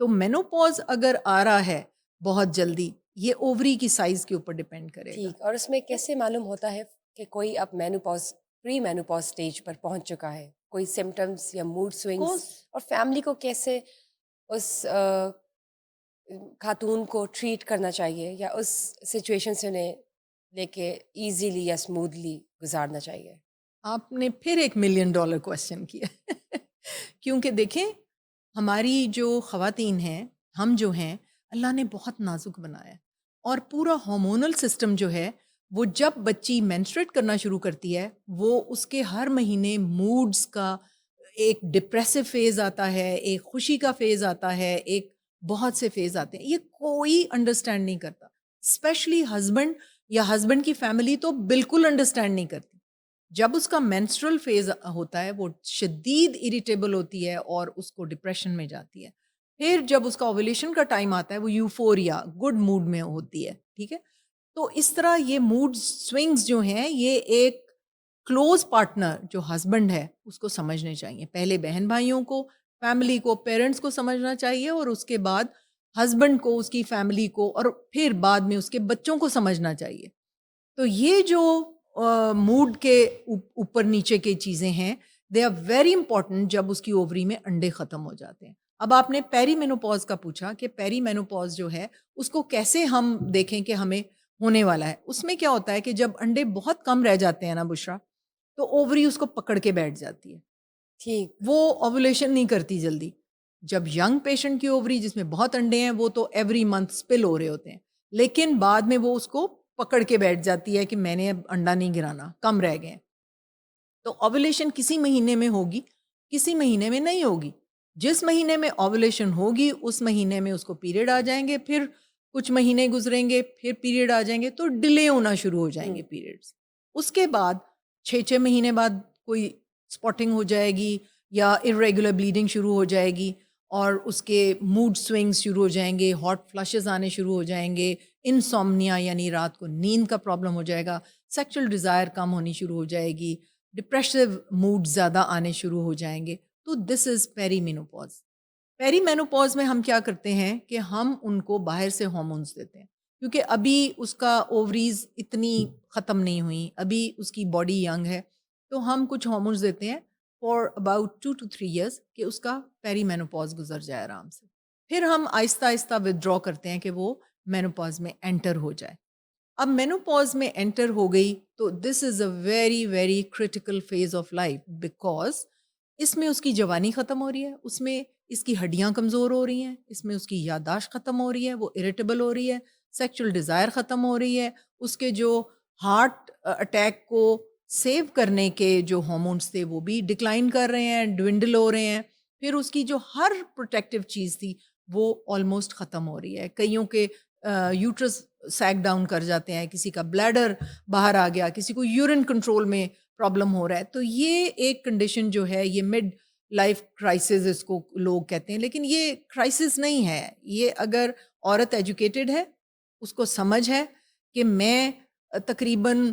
تو مینوپاز اگر آ رہا ہے بہت جلدی, یہ اووری کی سائز کے اوپر ڈپینڈ کرے گا. ٹھیک. اور اس میں کیسے معلوم ہوتا ہے کہ کوئی اب مینوپاز پری مینوپاز اسٹیج پر پہنچ چکا ہے, کوئی سمٹمس یا موڈ سوئنگس, اور فیملی کو کیسے اس خاتون کو ٹریٹ کرنا چاہیے یا اس سچویشن سے انہیں لے کے ایزیلی یا اسموتھلی گزارنا چاہیے؟ آپ نے پھر $1 ملین کویسچن کیا. کیونکہ دیکھیں, ہماری جو خواتین ہیں, ہم جو ہیں, اللہ نے بہت نازک بنایا, اور پورا ہارمونل سسٹم جو ہے وہ جب بچی مینسٹریٹ کرنا شروع کرتی ہے, وہ اس کے ہر مہینے موڈز کا ایک ڈپریسو فیز آتا ہے, ایک خوشی کا فیز آتا ہے, ایک بہت سے فیز آتے ہیں. یہ کوئی انڈرسٹینڈ نہیں کرتا, اسپیشلی ہسبینڈ یا ہسبینڈ کی فیملی تو بالکل انڈرسٹینڈ نہیں کرتی. جب اس کا مینسٹرل فیز ہوتا ہے, وہ شدید اریٹیبل ہوتی ہے اور اس کو ڈپریشن میں جاتی ہے. پھر جب اس کا اوولیشن کا ٹائم آتا ہے, وہ یوفوریا, گڈ موڈ میں ہوتی ہے. ٹھیک ہے, تو اس طرح یہ موڈ سوئنگز جو ہیں, یہ ایک کلوز پارٹنر جو ہسبینڈ ہے اس کو سمجھنے چاہیے. پہلے بہن بھائیوں کو, فیملی کو, پیرنٹس کو سمجھنا چاہیے, اور اس کے بعد ہسبینڈ کو, اس کی فیملی کو, اور پھر بعد میں اس کے بچوں کو سمجھنا چاہیے. تو یہ جو موڈ کے اوپر نیچے کی چیزیں ہیں, دے آر ویری امپورٹنٹ جب اس کی اووری میں انڈے ختم ہو جاتے ہیں. اب آپ نے پیری مینوپاز کا پوچھا کہ پیری مینوپاز جو ہے اس کو کیسے ہم دیکھیں کہ ہمیں ہونے والا ہے. اس میں کیا ہوتا ہے کہ جب انڈے بہت کم رہ جاتے ہیں نا بشرا, تو اووری اس کو پکڑ کے بیٹھ جاتی ہے, ٹھیک. وہ اوولیشن نہیں کرتی جلدی. جب ینگ پیشنٹ کی اووری جس میں بہت انڈے ہیں, وہ تو ایوری منتھ سپل ہو رہے ہوتے ہیں, لیکن بعد میں وہ اس کو پکڑ کے بیٹھ جاتی ہے کہ میں نے اب انڈا نہیں گرانا, کم رہ گئے. تو اوولیشن کسی مہینے میں ہوگی, کسی مہینے میں نہیں ہوگی. جس مہینے میں اوولیشن ہوگی اس مہینے میں اس کو پیریڈ آ جائیں گے, پھر کچھ مہینے گزریں گے, پھر پیریڈ آ جائیں گے, تو ڈیلے ہونا شروع ہو جائیں گے پیریڈز. اس کے بعد 6 مہینے بعد کوئی اسپاٹنگ ہو جائے گی, یا ارریگولر بلیڈنگ شروع ہو جائے گی, اور اس کے موڈ سوئنگز شروع ہو جائیں گے, ہاٹ فلشز آنے شروع ہو جائیں گے, انسومنیا یعنی رات کو نیند کا پرابلم ہو جائے گا, سیکچول ڈیزائر کم ہونی شروع ہو جائے گی, ڈپریشو موڈ زیادہ آنے شروع ہو جائیں گے. تو this is peri menopause. Peri menopause میں ہم کیا کرتے ہیں کہ ہم ان کو باہر سے ہارمونس دیتے ہیں, کیونکہ ابھی اس کا اووریز اتنی ختم نہیں ہوئی, ابھی اس کی باڈی ینگ ہے, تو ہم کچھ ہارمونس دیتے ہیں فار اباؤٹ 2 to 3 years کہ اس کا پیری مینوپاز گزر جائے آرام سے. پھر ہم آہستہ آہستہ ودرا کرتے ہیں کہ وہ مینوپاز میں انٹر ہو جائے. اب مینوپاز میں انٹر ہو گئی تو this is a very very critical phase of life, because اس میں اس کی جوانی ختم ہو رہی ہے, اس میں اس کی ہڈیاں کمزور ہو رہی ہیں, اس میں اس کی یادداشت ختم ہو رہی ہے, وہ اریٹیبل ہو رہی ہے, سیکچول ڈیزائر ختم ہو رہی ہے, اس کے جو ہارٹ اٹیک کو سیو کرنے کے جو ہارمونس تھے وہ بھی ڈکلائن کر رہے ہیں, ڈوینڈل ہو رہے ہیں. پھر اس کی جو ہر پروٹیکٹیو چیز تھی وہ آلموسٹ ختم ہو رہی ہے. کئیوں کے یوٹرس سیک ڈاؤن کر جاتے ہیں, کسی کا بلیڈر باہر آ گیا, کسی کو یورین کنٹرول میں پرابلم ہو رہا ہے. تو یہ ایک کنڈیشن جو ہے, یہ مڈ لائف کرائسس اس کو لوگ کہتے ہیں, لیکن یہ کرائسس نہیں ہے. یہ اگر عورت ایجوکیٹڈ ہے, اس کو سمجھ ہے کہ میں تقریباً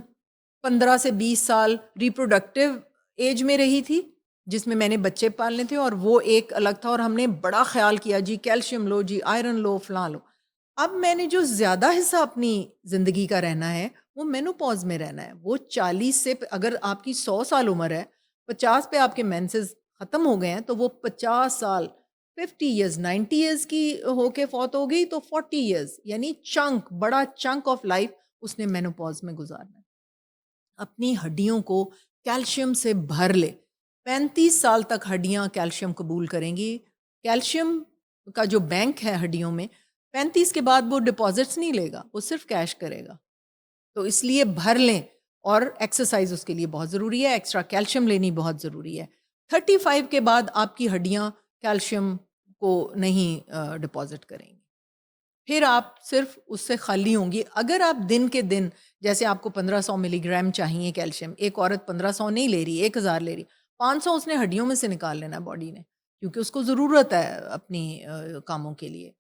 15 سے 20 سال ریپروڈکٹیو ایج میں رہی تھی جس میں نے بچے پالنے تھے, اور وہ ایک الگ تھا, اور ہم نے بڑا خیال کیا جی کیلشیم لو, جی آئرن لو, فلاں لو. اب میں نے جو زیادہ حصہ اپنی زندگی کا رہنا ہے وہ مینوپاز میں رہنا ہے. وہ 40 سے, اگر آپ کی 100 سال عمر ہے, 50 پہ آپ کے مینسز ختم ہو گئے ہیں, تو وہ 50 سال 50 ایئرز 90 ایئرز کی ہو کے فوت ہو گئی, تو 40 ایئرز یعنی چنک, بڑا چنک آف لائف اس نے مینوپاز میں گزارنا ہے. اپنی ہڈیوں کو کیلشیم سے بھر لے. 35 سال تک ہڈیاں کیلشیم قبول کریں گی. کیلشیم کا جو بینک ہے ہڈیوں میں 35 کے بعد وہ ڈپازٹس نہیں لے گا, وہ صرف کیش کرے گا. تو اس لیے بھر لیں, اور ایکسرسائز اس کے لیے بہت ضروری ہے, ایکسٹرا کیلشیم لینی بہت ضروری ہے. 35 کے بعد آپ کی ہڈیاں کیلشیم کو نہیں ڈپازٹ کریں گی, پھر آپ صرف اس سے خالی ہوں گی. اگر آپ دن کے دن, جیسے آپ کو 1500 ملی گرام چاہیے کیلشیم, ایک عورت 1500 نہیں لے رہی, 1000 لے رہی, 500 اس نے ہڈیوں میں سے نکال لینا باڈی نے, کیونکہ اس کو ضرورت ہے اپنی کاموں کے لیے.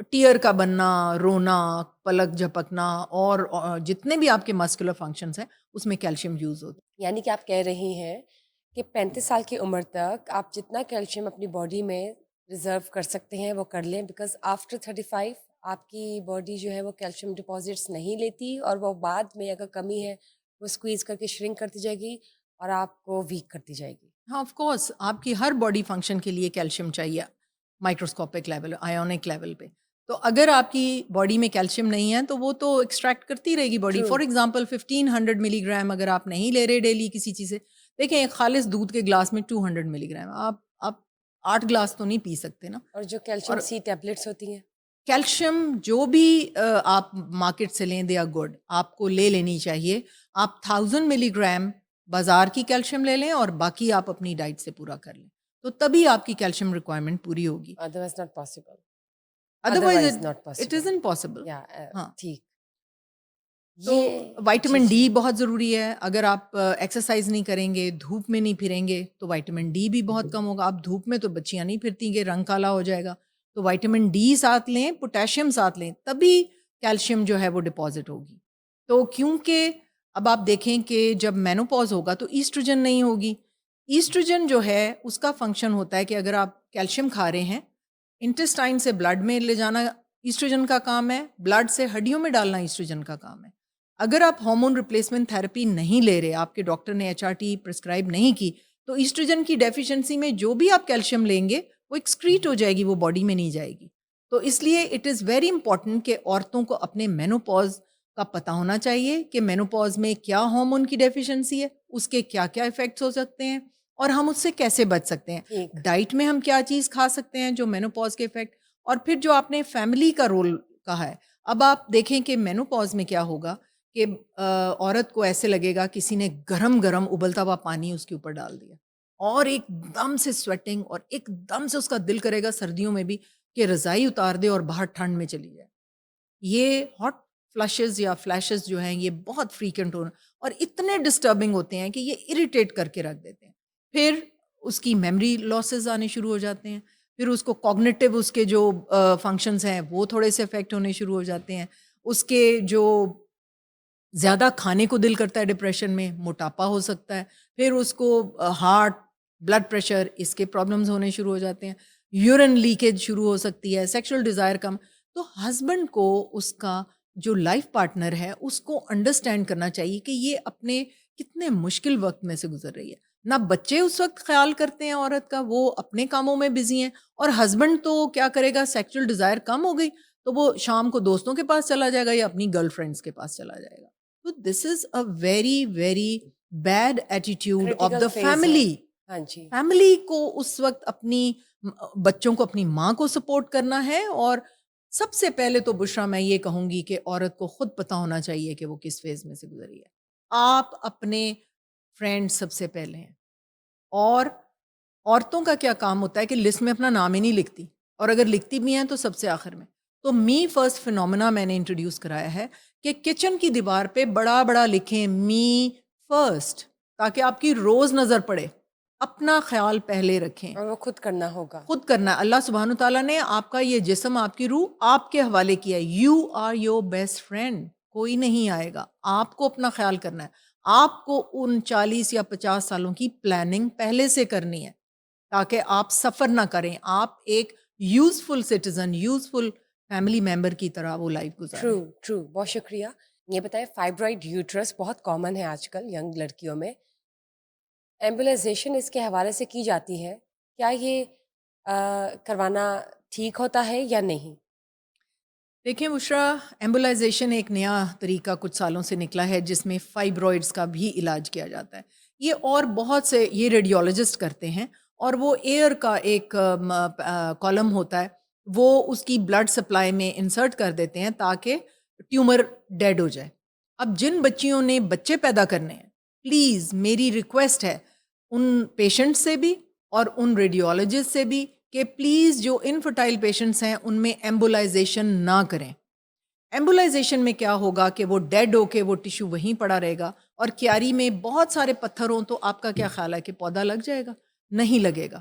ٹیئر کا بننا, رونا, پلک جھپکنا, اور جتنے بھی آپ کے مسکولر فنکشنز ہیں اس میں کیلشیم یوز ہوتا ہے. یعنی کہ آپ کہہ رہی ہیں کہ 35 سال کی عمر تک آپ جتنا کیلشیم اپنی باڈی میں ریزرو کر سکتے ہیں وہ کر لیں, بیکاز آفٹر 35 آپ کی باڈی جو ہے وہ کیلشیم ڈپازٹس نہیں لیتی, اور وہ بعد میں اگر کمی ہے وہ اسکویز کر کے شرنک کرتی جائے گی اور آپ کو ویک کرتی جائے گی. ہاں آف کورس, آپ کی ہر باڈی فنکشن کے لیے کیلشیم چاہیے, مائکروسکوپک لیول, آئیونک لیول پہ. تو اگر آپ کی باڈی میں کیلشیم نہیں ہے تو وہ تو ایکسٹریکٹ کرتی رہے گی باڈی. True. فار ایگزامپل 1500 ملی گرام اگر آپ نہیں لے رہے ڈیلی کسی چیز سے, دیکھیں ایک خالص دودھ کے گلاس میں 200 ملی گرام, آپ 8 گلاس تو نہیں پی سکتے نا. اور جو کیلشیم سی ٹیبلٹس ہوتی ہیں, کیلشیم جو بھی آپ مارکیٹ سے لیں دے آر گڈ, آپ کو لے لینی چاہیے. آپ 1000 ملی گرام بازار کی کیلشیم لے لیں اور باقی آپ اپنی ڈائٹ سے پورا کر لیں, تو تبھی آپ کی کیلشیم ریکوائرمنٹ پوری ہوگی. Otherwise not possible. Otherwise not it possible. Is impossible. یا ہاں, ٹھیک. تو یہ وائٹامن ڈی بہت ضروری ہے. اگر آپ ایکسرسائز نہیں کریں گے, دھوپ میں نہیں پھریں گے, تو وائٹامن ڈی بھی بہت کم ہوگا. آپ دھوپ میں تو بچیاں نہیں پھرتی گے, رنگ کالا ہو جائے گا. تو وائٹامن ڈی ساتھ لیں, پوٹیشیم ساتھ لیں, تبھی کیلشیم جو ہے وہ ڈپازٹ ہوگی. تو کیونکہ اب آپ دیکھیں کہ جب مینوپاز ہوگا تو ایسٹروجن نہیں ہوگی. ایسٹروجن جو ہے اس کا فنکشن ہوتا ہے کہ اگر آپ کیلشیم کھا رہے ہیں, انٹسٹائن سے بلڈ میں لے جانا ایسٹروجن کا کام ہے, بلڈ سے ہڈیوں میں ڈالنا ایسٹروجن کا کام ہے. اگر آپ ہارمون ریپلیسمنٹ تھراپی نہیں لے رہے, آپ کے ڈاکٹر نے HRT پرسکرائب نہیں کی, تو ایسٹروجن کی ڈیفیشنسی میں جو بھی آپ کیلشیم لیں گے وہ ایکسکریٹ ہو جائے گی, وہ باڈی میں نہیں جائے گی. تو اس لیے اٹ از ویری امپورٹنٹ کہ عورتوں کو اپنے مینوپاز کا پتہ ہونا چاہیے کہ مینوپاز میں کیا ہارمون کی ڈیفیشنسی ہے, اس کے کیا کیا افیکٹس ہو سکتے ہیں, اور ہم اس سے کیسے بچ سکتے ہیں. ٹھیک. ڈائٹ میں ہم کیا چیز کھا سکتے ہیں جو مینوپاز کے افیکٹ, اور پھر جو آپ نے فیملی کا رول کہا ہے. اب آپ دیکھیں کہ مینوپاز میں کیا ہوگا کہ عورت کو ایسے لگے گا کسی نے گرم گرم ابلتا ہوا پانی اس کے اوپر ڈال دیا, اور ایک دم سے سویٹنگ, اور ایک دم سے اس کا دل کرے گا سردیوں میں بھی کہ رضائی اتار دے اور باہر ٹھنڈ میں چلی جائے. یہ ہاٹ فلشز یا فلیشز جو ہیں یہ بہت فریکوینٹ ہونا, اور اتنے ڈسٹربنگ ہوتے ہیں کہ یہ اریٹیٹ کر کے رکھ دیتے ہیں. پھر اس کی میموری لاسز آنے شروع ہو جاتے ہیں, پھر اس کو کوگنیٹو اس کے جو فنکشنز ہیں وہ تھوڑے سے افیکٹ ہونے شروع ہو جاتے ہیں. اس کے جو زیادہ کھانے کو دل کرتا ہے ڈپریشن میں, موٹاپا ہو سکتا ہے, پھر اس کو ہارٹ, بلڈ پریشر, اس کے پرابلمز ہونے شروع ہو جاتے ہیں, یورین لیکیج شروع ہو سکتی ہے, سیکشل ڈیزائر کم. تو ہسبینڈ کو اس کا جو لائف پارٹنر ہے اس کو انڈرسٹینڈ کرنا چاہیے کہ یہ اپنے کتنے مشکل وقت میں سے گزر رہی ہے. نہ بچے اس وقت خیال کرتے ہیں عورت کا, وہ اپنے کاموں میں بزی ہیں, اور ہسبینڈ تو کیا کرے گا, سیکشل ڈیزائر کم ہو گئی تو وہ شام کو دوستوں کے پاس چلا جائے گا یا اپنی گرل فرینڈس کے پاس چلا جائے گا. تو this is a very very bad attitude of the family. ہاں جی, فیملی کو اس وقت اپنی بچوں کو اپنی ماں کو سپورٹ کرنا ہے. اور سب سے پہلے تو بشرا میں یہ کہوں گی کہ عورت کو خود پتہ ہونا چاہیے کہ وہ کس فیز میں سے گزری ہے. آپ اپنے فرینڈ سب سے پہلے ہیں, اور عورتوں کا کیا کام ہوتا ہے کہ لسٹ میں اپنا نام ہی نہیں لکھتی, اور اگر لکھتی بھی ہیں تو سب سے آخر میں. تو می فرسٹ فینومینا میں نے انٹروڈیوس کرایا ہے کہ کچن کی دیوار پہ بڑا بڑا لکھیں می فرسٹ, تاکہ آپ کی روز نظر پڑے. اپنا خیال پہلے رکھیں, اور وہ خود کرنا ہوگا. خود کرنا ہے. اللہ سبحانہ تعالیٰ نے آپ کا یہ جسم, آپ کی روح آپ کے حوالے کیا ہے. You are your best friend, کوئی نہیں آئے گا. آپ کو اپنا خیال کرنا ہے. آپ کو ان 40 یا 50 سالوں کی پلاننگ پہلے سے کرنی ہے تاکہ آپ سفر نہ کریں, آپ ایک useful citizen, useful family member کی طرح وہ لائف گزاریں. ٹرو. بہت شکریہ. یہ بتائیں, فائبرائڈ یوٹرس بہت کامن ہے آج کل ینگ لڑکیوں میں, ایمبولائزیشن اس کے حوالے سے کی جاتی ہے, کیا یہ کروانا ٹھیک ہوتا ہے یا نہیں؟ دیکھیں بشرا, ایمبولائزیشن ایک نیا طریقہ کچھ سالوں سے نکلا ہے جس میں فائبرائڈز کا بھی علاج کیا جاتا ہے. یہ اور بہت سے, یہ ریڈیولوجسٹ کرتے ہیں, اور وہ ایئر کا ایک کالم ہوتا ہے وہ اس کی بلڈ سپلائی میں انسرٹ کر دیتے ہیں تاکہ ٹیومر ڈیڈ ہو جائے. اب جن بچیوں نے بچے پیدا کرنے ہیں, پلیز میری ریکویسٹ ہے ان پیشنٹ سے بھی اور ان ریڈیولوجسٹ سے بھی کہ پلیز جو انفرٹائل پیشنٹس ہیں ان میں ایمبولائزیشن نہ کریں. ایمبولائزیشن میں کیا ہوگا کہ وہ ڈیڈ ہو کے وہ ٹیشو وہیں پڑا رہے گا, اور کیاری میں بہت سارے پتھر ہوں تو آپ کا کیا خیال ہے کہ پودا لگ جائے گا؟ نہیں لگے گا.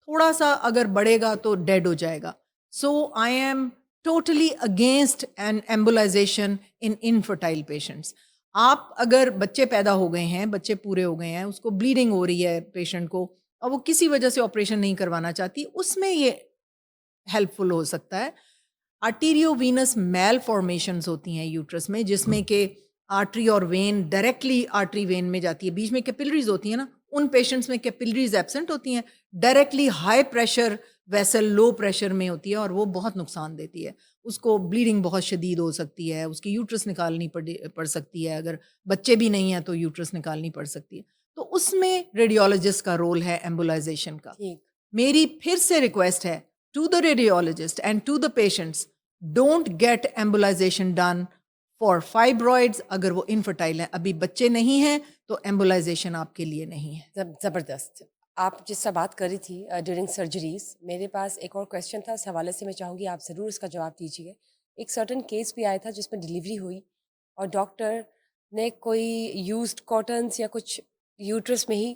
تھوڑا سا اگر بڑھے گا تو ڈیڈ ہو جائے گا. So I am totally against an embolization in infertile patients. آپ اگر بچے پیدا ہو گئے ہیں, بچے پورے ہو گئے ہیں, اس کو بلیڈنگ ہو رہی ہے پیشنٹ کو, اور وہ کسی وجہ سے آپریشن نہیں کروانا چاہتی, اس میں یہ ہیلپ فل ہو سکتا ہے. آرٹیریو وینس میل فارمیشنز ہوتی ہیں یوٹرس میں, جس میں کہ آرٹری اور وین ڈائریکٹلی آرٹری وین میں جاتی ہے, بیچ میں کیپلریز ہوتی ہیں نا, ان پیشنٹس میں کیپلریز ایبسنٹ ہوتی ہیں, directly high pressure vessel low pressure میں ہوتی ہے, اور وہ بہت نقصان دیتی ہے. اس کو بلیڈنگ بہت شدید ہو سکتی ہے, اس کی یوٹرس نکالنی پڑ سکتی ہے, اگر بچے بھی نہیں ہیں تو یوٹرس نکالنی پڑ سکتی ہے. تو اس میں ریڈیولوجسٹ کا رول ہے ایمبولائزیشن کا. میری پھر سے ریکویسٹ ہے to the radiologist and to the patients, don't get embolization done for fibroids. اگر وہ انفرٹائل ہیں, ابھی بچے نہیں ہیں, تو ایمبولائزیشن آپ کے لیے نہیں ہے. زبردست. آپ جس سے بات کر رہی تھی ڈیورنگ سرجریز, میرے پاس ایک اور کویشچن تھا, اس حوالے سے میں چاہوں گی آپ ضرور اس کا جواب دیجیے. ایک سرٹن کیس بھی آیا تھا جس میں ڈلیوری ہوئی اور ڈاکٹر نے کوئی یوزڈ کاٹنس یا کچھ یوٹرس میں ہی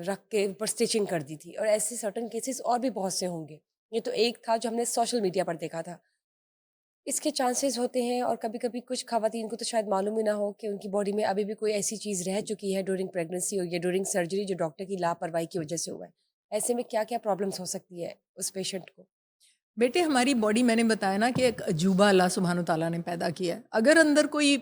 رکھ کے اوپر اسٹیچنگ کر دی تھی, اور ایسے سرٹن کیسز اور بھی بہت سے ہوں گے. یہ تو ایک تھا جو ہم نے سوشل میڈیا پر دیکھا تھا. اس کے چانسز ہوتے ہیں, اور کبھی کبھی کچھ خواتین کو تو شاید معلوم ہی نہ ہو کہ ان کی باڈی میں ابھی بھی کوئی ایسی چیز رہ چکی ہے ڈورنگ پریگننسی یا ڈورنگ سرجری جو ڈاکٹر کی لاپرواہی کی وجہ سے ہوا ہے. ایسے میں کیا کیا پرابلمس ہو سکتی ہے اس پیشنٹ کو؟ بیٹے, ہماری باڈی میں نے بتایا نا کہ ایک عجوبہ اللہ سبحانہ و تعالیٰ نے پیدا کیا ہے. اگر اندر کوئی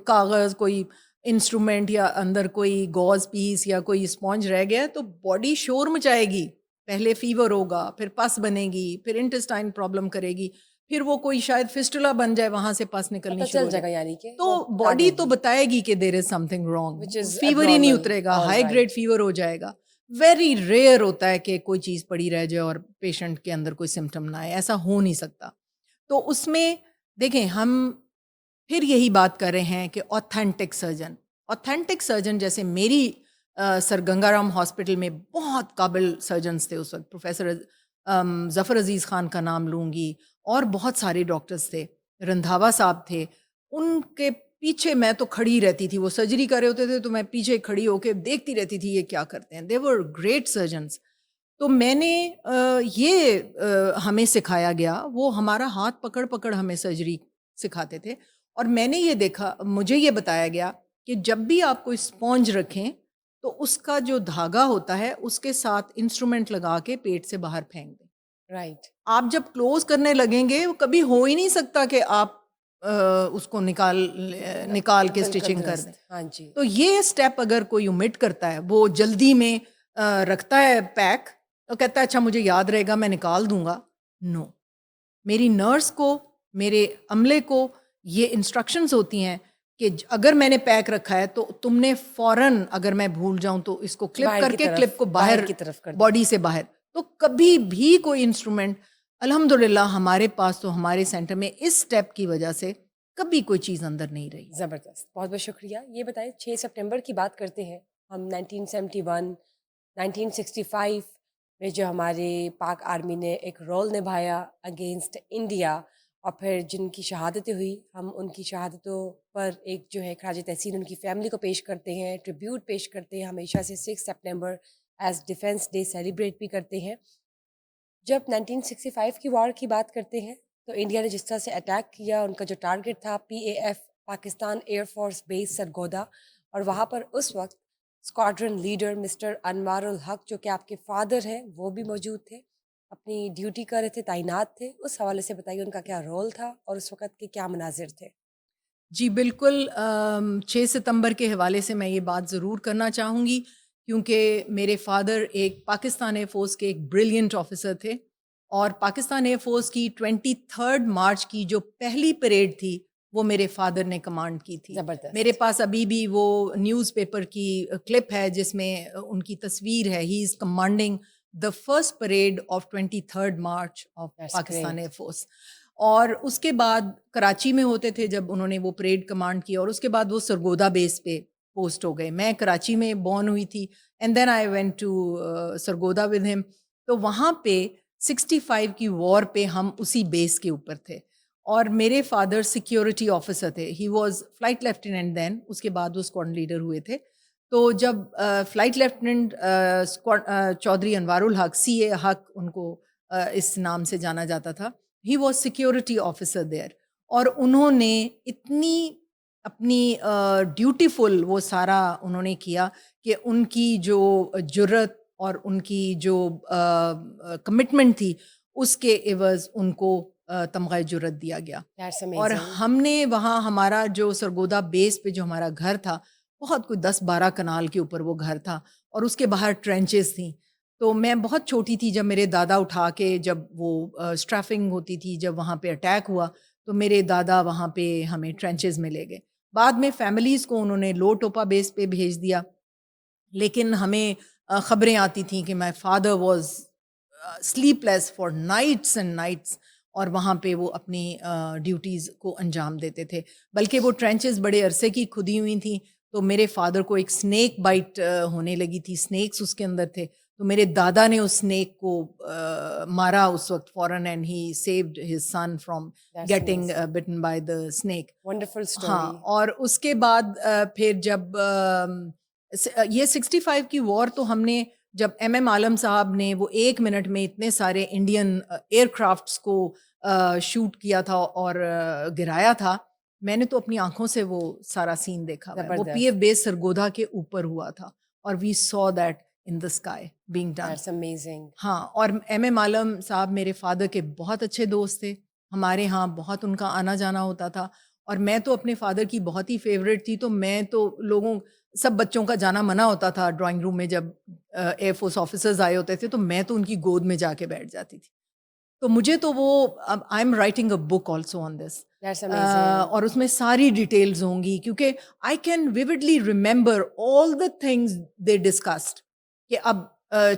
کاغذ, کوئی انسٹرومنٹ, یا اندر کوئی گوز پیس یا کوئی اسپونج رہ گیا تو باڈی شور مچائے گی. پہلے فیور ہوگا, پھر پس بنے گی, پھر انٹسٹائن پرابلم کرے گی, پھر وہ کوئی شاید فسٹولا بن جائے, وہاں سے پس نکلنی شروع ہو جائے. یعنی کہ تو باڈی تو بتائے گی کہ there is something wrong. which is fever ہی نہیں abnormal. اترے گا, All high right. Grade fever ہو جائے گا. ویری ریئر ہوتا ہے کہ کوئی چیز پڑی رہ جائے اور پیشنٹ کے اندر کوئی سمٹم نہ آئے, ایسا ہو نہیں سکتا. تو اس میں دیکھیں, ہم پھر یہی بات کر رہے ہیں کہ اوتھینٹک سرجن جیسے میری سر گنگا رام ہاسپٹل میں بہت قابل سرجنز تھے اس وقت. پروفیسر ظفر عزیز خان کا نام لوں گی, اور بہت سارے ڈاکٹرز تھے, رندھاوا صاحب تھے. ان کے پیچھے میں تو کھڑی رہتی تھی, وہ سرجری کر رہے ہوتے تھے تو میں پیچھے کھڑی ہو کے دیکھتی رہتی تھی یہ کیا کرتے ہیں. دے ور گریٹ سرجنز. تو میں نے یہ ہمیں سکھایا گیا, وہ ہمارا ہاتھ پکڑ پکڑ ہمیں سرجری سکھاتے تھے. اور میں نے یہ دیکھا, مجھے یہ بتایا گیا کہ جب بھی آپ کوئی اسپونج رکھیں تو اس کا جو دھاگا ہوتا ہے اس کے ساتھ انسٹرومنٹ لگا کے پیٹ سے باہر پھینک دیں. رائٹ. آپ جب کلوز کرنے لگیں گے, وہ کبھی ہو ہی نہیں سکتا کہ آپ اس کو نکال کے اسٹیچنگ کر دیں. ہاں جی. تو یہ اسٹیپ اگر کوئی omit کرتا ہے, وہ جلدی میں رکھتا ہے پیک, اور کہتا ہے اچھا مجھے یاد رہے گا میں نکال دوں گا. نو, میری نرس کو, میرے عملے کو یہ انسٹرکشنز ہوتی ہیں کہ اگر میں نے پیک رکھا ہے تو تم نے فوراً, اگر میں بھول جاؤں تو اس کو کلپ کر کے کلپ کو باہر کی طرف کر باڈی سے باہر. تو کبھی بھی کوئی انسٹرومنٹ, الحمدللہ ہمارے پاس تو ہمارے سینٹر میں اس اسٹیپ کی وجہ سے کبھی کوئی چیز اندر نہیں رہی. زبردست, بہت بہت شکریہ. یہ بتائیں 6 سپٹمبر کی بات کرتے ہیں ہم, 1971 1965 میں جو ہمارے پاک آرمی نے ایک رول نبھایا اگینسٹ انڈیا, اور پھر جن کی شہادتیں ہوئی, ہم ان کی شہادتوں پر ایک جو ہے خراج تحسین ان کی فیملی کو پیش کرتے ہیں, ٹریبیوٹ پیش کرتے ہیں. ہمیشہ سے 6 September as defence day celebrate بھی کرتے ہیں. جب 1965 کی وار کی بات کرتے ہیں تو انڈیا نے جس طرح سے اٹیک کیا, ان کا جو ٹارگٹ تھا PAF پاکستان ایئر فورس بیس سرگودا, اور وہاں پر اس وقت اسکواڈرن لیڈر مسٹر انوار الحق جو کہ آپ کے فادر ہیں وہ بھی موجود تھے, اپنی ڈیوٹی کر رہے تھے, تعینات تھے. اس حوالے سے بتائیے ان کا کیا رول تھا اور اس وقت کے کیا مناظر تھے. جی بالکل, 6 ستمبر کے حوالے سے میں یہ بات ضرور کرنا چاہوں گی, کیونکہ میرے فادر ایک پاکستان ایئر فورس کے ایک بریلینٹ آفیسر تھے, اور پاکستان ایئر فورس کی 23 مارچ کی جو پہلی پریڈ تھی وہ میرے فادر نے کمانڈ کی تھی. میرے پاس ابھی بھی وہ نیوز پیپر کی کلپ ہے جس میں ان کی تصویر ہے, he is commanding the first parade of 23rd March of That's Pakistan great. Air force. اور اس کے بعد کراچی میں ہوتے تھے جب انہوں نے وہ پریڈ کمانڈ کی, اور اس کے بعد وہ سرگودا بیس پہ پوسٹ ہو گئے. میں کراچی میں بورن ہوئی تھی and then I went to Sargodha with him. تو وہاں پہ 65 کی وار پہ ہم اسی بیس کے اوپر تھے, اور میرے فادر سیکیورٹی آفیسر تھے. ہی واز فلائٹ لیفٹیننٹ دین, اس کے بعد وہ اسکواڈرن لیڈر ہوئے تھے. تو جب فلائٹ لیفٹیننٹ چودھری انوار الحق, سی اے حق ان کو اس نام سے جانا جاتا تھا, he was security officer there. اور انہوں نے اتنی اپنی ڈیوٹیفل وہ سارا انہوں نے کیا کہ ان کی جو جرت اور ان کی جو کمٹمنٹ تھی اس کے عوض ان کو تمغہ جرت دیا گیا. That's اور amazing. ہم نے وہاں ہمارا جو سرگودا بیس پہ جو ہمارا گھر تھا, بہت کوئی 10-12 کنال کے اوپر وہ گھر تھا, اور اس کے باہر ٹرینچز تھیں. تو میں بہت چھوٹی تھی جب میرے دادا اٹھا کے, جب وہ اسٹرافنگ ہوتی تھی, جب وہاں پہ اٹیک ہوا تو میرے دادا وہاں پہ ہمیں ٹرینچز میں لے گئے. بعد میں فیملیز کو انہوں نے لو ٹوپا بیس پہ بھیج دیا, لیکن ہمیں خبریں آتی تھیں کہ my father was sleep less for nights and nights, اور وہاں پہ وہ اپنی ڈیوٹیز کو انجام دیتے تھے. بلکہ وہ ٹرینچز بڑے عرصے کی کھدی ہوئی تھیں, تو میرے فادر کو ایک سنیک بائٹ ہونے لگی تھی, سنیکس اس کے اندر تھے, تو میرے دادا نے اس سنیک کو مارا اس وقت فوراً, and he saved his son from That's getting amazing. Button by the snack. Wonderful story. ہاں, اور اس کے بعد پھر جب یہ 65 کی وار, تو ہم نے جب ایم عالم صاحب نے وہ 1 منٹ میں اتنے سارے انڈین ایئر کرافٹس کو شوٹ کیا تھا اور گرایا تھا, میں نے تو اپنی آنکھوں سے وہ سارا سین دیکھا ہوا ہے. وہ پی ایف بیس سرگودا کے اوپر ہوا تھا, اور we saw that in the sky being done. That's amazing. ہاں, اور ایم عالم صاحب میرے فادر کے بہت اچھے دوست تھے, ہمارے ہاں بہت ان کا آنا جانا ہوتا تھا, اور میں تو اپنے فادر کی بہت ہی فیوریٹ تھی. تو میں تو سب بچوں کا جانا منع ہوتا تھا ڈرائنگ روم میں, جب ایئر فورس آفیسرز آئے ہوتے تھے تو میں تو ان کی گود میں جا کے بیٹھ جاتی تھی. تو مجھے تو وہ, I am writing a book also on this, That's amazing. اور اس میں ساری ڈیٹیلز ہوں گی, کیونکہ I can vividly remember all the things they discussed, کہ اب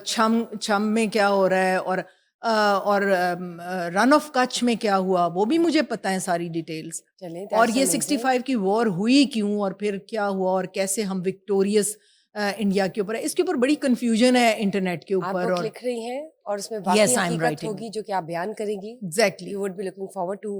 چھم میں کیا ہو رہا ہے, اور رن آف کچھ میں کیا ہوا, وہ بھی مجھے پتہ ہے ساری ڈیٹیلز. چلیں, اور that's یہ amazing. 65 کی وار ہوئی کیوں, اور پھر کیا ہوا, اور کیسے ہم وکٹوریس انڈیا کے اوپر ہے, اس کے اوپر بڑی کنفیوژن ہے انٹرنیٹ کے آپ اوپر. بک اور لکھ رہی ہیں اور اس میں Yes, واقعی I'm حقیقت writing. ہوگی جو کہ آپ بیان کریں گی. Exactly. You would be looking forward to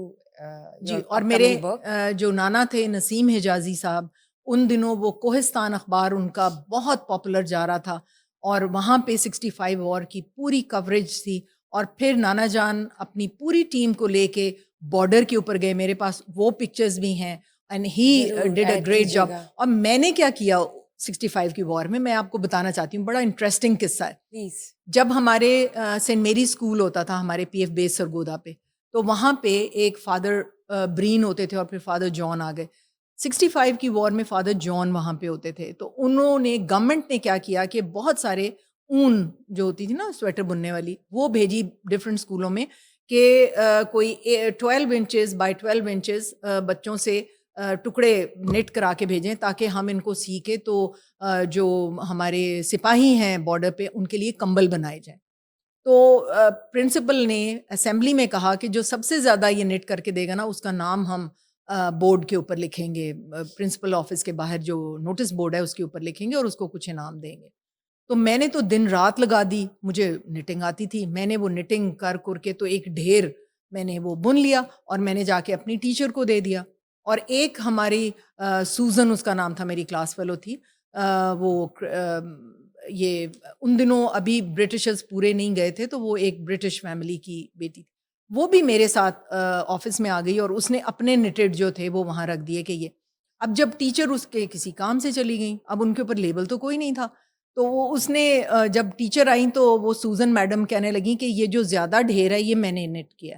جی, your اور میرے upcoming book. جو نانا تھے نسیم حجازی صاحب, ان دنوں وہ کوہستان اخبار ان کا بہت پاپولر جا رہا تھا, اور وہاں پہ 65 وار کی پوری کوریج تھی. اور پھر نانا جان اپنی پوری ٹیم کو لے کے بارڈر کے اوپر گئے, میرے پاس وہ پکچرز بھی ہیں, اینڈ ہی ضرور ڈیڈ اے ایڈ گریٹ کیجیے جاب. گا. اور میں نے کیا کیا 65 کی وار میں آپ کو بتانا چاہتی ہوں, بڑا انٹرسٹنگ قصہ ہے. پلیز. جب ہمارے سینٹ میری اسکول ہوتا تھا ہمارے پی ایف بیس سرگودا پہ, تو وہاں پہ ایک فادر برین ہوتے تھے, اور پھر فادر جان آ گئے. 65 کی وار میں فادر جان وہاں پہ ہوتے تھے. تو انہوں نے, گورنمنٹ نے کیا کیا کہ بہت سارے اون جو ہوتی تھی نا سویٹر بننے والی, وہ بھیجی ڈفرینٹ اسکولوں میں, کہ کوئی 12 انچز بائی 12 انچز بچوں سے ٹکڑے نٹ کرا کے بھیجیں, تاکہ ہم ان کو سیکھیں, تو جو ہمارے سپاہی ہیں بارڈر پہ ان کے لیے کمبل بنائے جائیں. تو پرنسپل نے اسمبلی میں کہا کہ جو سب سے زیادہ یہ نٹ کر کے دے گا نا, اس کا نام ہم بورڈ کے اوپر لکھیں گے, پرنسپل آفس کے باہر جو نوٹس بورڈ ہے اس کے اوپر لکھیں گے, اور اس کو کچھ انعام دیں گے. تو میں نے تو دن رات لگا دی, مجھے نٹنگ آتی تھی, میں نے وہ نٹنگ کر کے تو ایک ڈھیر میں نے وہ بن لیا, اور میں نے جا کے اپنی ٹیچر کو دے دیا. اور ایک ہماری سوزن اس کا نام تھا, میری کلاس فیلو تھی, وہ یہ ان دنوں ابھی برٹشرز پورے نہیں گئے تھے, تو وہ ایک برٹش فیملی کی بیٹی تھی, وہ بھی میرے ساتھ آفس میں آ گئی, اور اس نے اپنے نٹڈ جو تھے وہ وہاں رکھ دیے کہ یہ. اب جب ٹیچر اس کے کسی کام سے چلی گئیں, اب ان کے اوپر لیبل تو کوئی نہیں تھا, تو وہ اس نے جب ٹیچر آئیں تو وہ سوزن میڈم کہنے لگیں کہ یہ جو زیادہ ڈھیر ہے یہ میں نے نٹ کیا.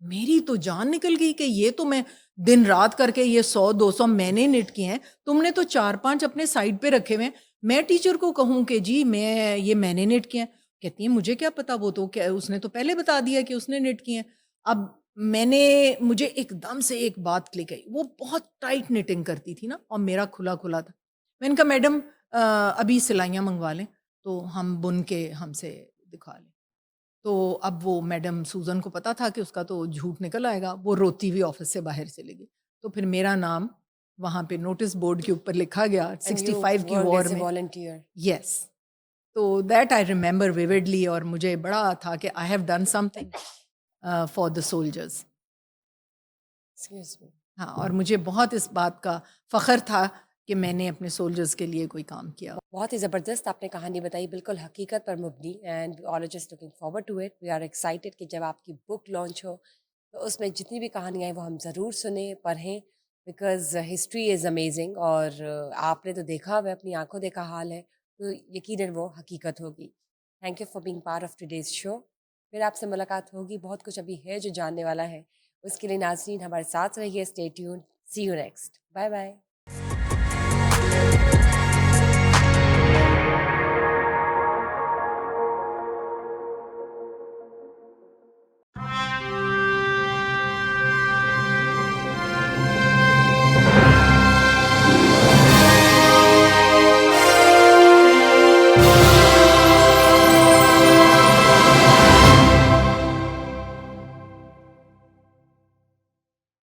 میری تو جان نکل گئی کہ یہ تو میں دن رات کر کے یہ 100-200 میں نے نٹ کیے ہیں, تم نے تو 4-5 اپنے سائڈ پہ رکھے ہوئے ہیں. میں ٹیچر کو کہوں کہ جی میں نے نٹ کیے ہیں, کہتی ہیں مجھے کیا پتا, وہ تو اس نے تو پہلے بتا دیا کہ اس نے نٹ کیے ہیں. اب مجھے ایک دم سے ایک بات کلک آئی, وہ بہت ٹائٹ نٹنگ کرتی تھی نا, اور میرا کھلا تھا. میں نے کہا میڈم ابھی سلائیاں منگوا لیں. تو ہم بن کے ہم سے دکھا لیں. تو اب وہ میڈم سوزن کو پتا تھا کہ اس کا تو جھوٹ نکل آئے گا. وہ روتی ہوئی آفس سے باہر چلے گئی. تو پھر میرا نام وہاں پہ نوٹس بورڈ کے اوپر لکھا گیا And you 65 کی worked وار as a میں. volunteer. یس. تو دیٹ آئی ریمبر ویوڈلی, اور مجھے بڑا تھا کہ I have done some thing for the soldiers. Excuse me. ہاں, اور مجھے بہت اس بات کا فخر تھا کہ میں نے اپنے سولجرز کے لیے کوئی کام کیا. بہت ہی زبردست آپ نے کہانی بتائی, بالکل حقیقت پر مبنی. And all are just looking forward to it. We are excited کہ جب آپ کی بک لانچ ہو تو اس میں جتنی بھی کہانیاں ہیں وہ ہم ضرور سنیں, پڑھیں, بیکاز ہسٹری از امیزنگ. اور آپ نے تو دیکھا ہوا ہے, اپنی آنکھوں دیکھا حال ہے, تو یقیناً وہ حقیقت ہوگی. Thank you for being part of today's show. پھر آپ سے ملاقات ہوگی, بہت کچھ ابھی ہے جو جاننے والا ہے. اس کے لیے ناظرین ہمارے ساتھ رہیے, stay tuned. See you next. Bye bye.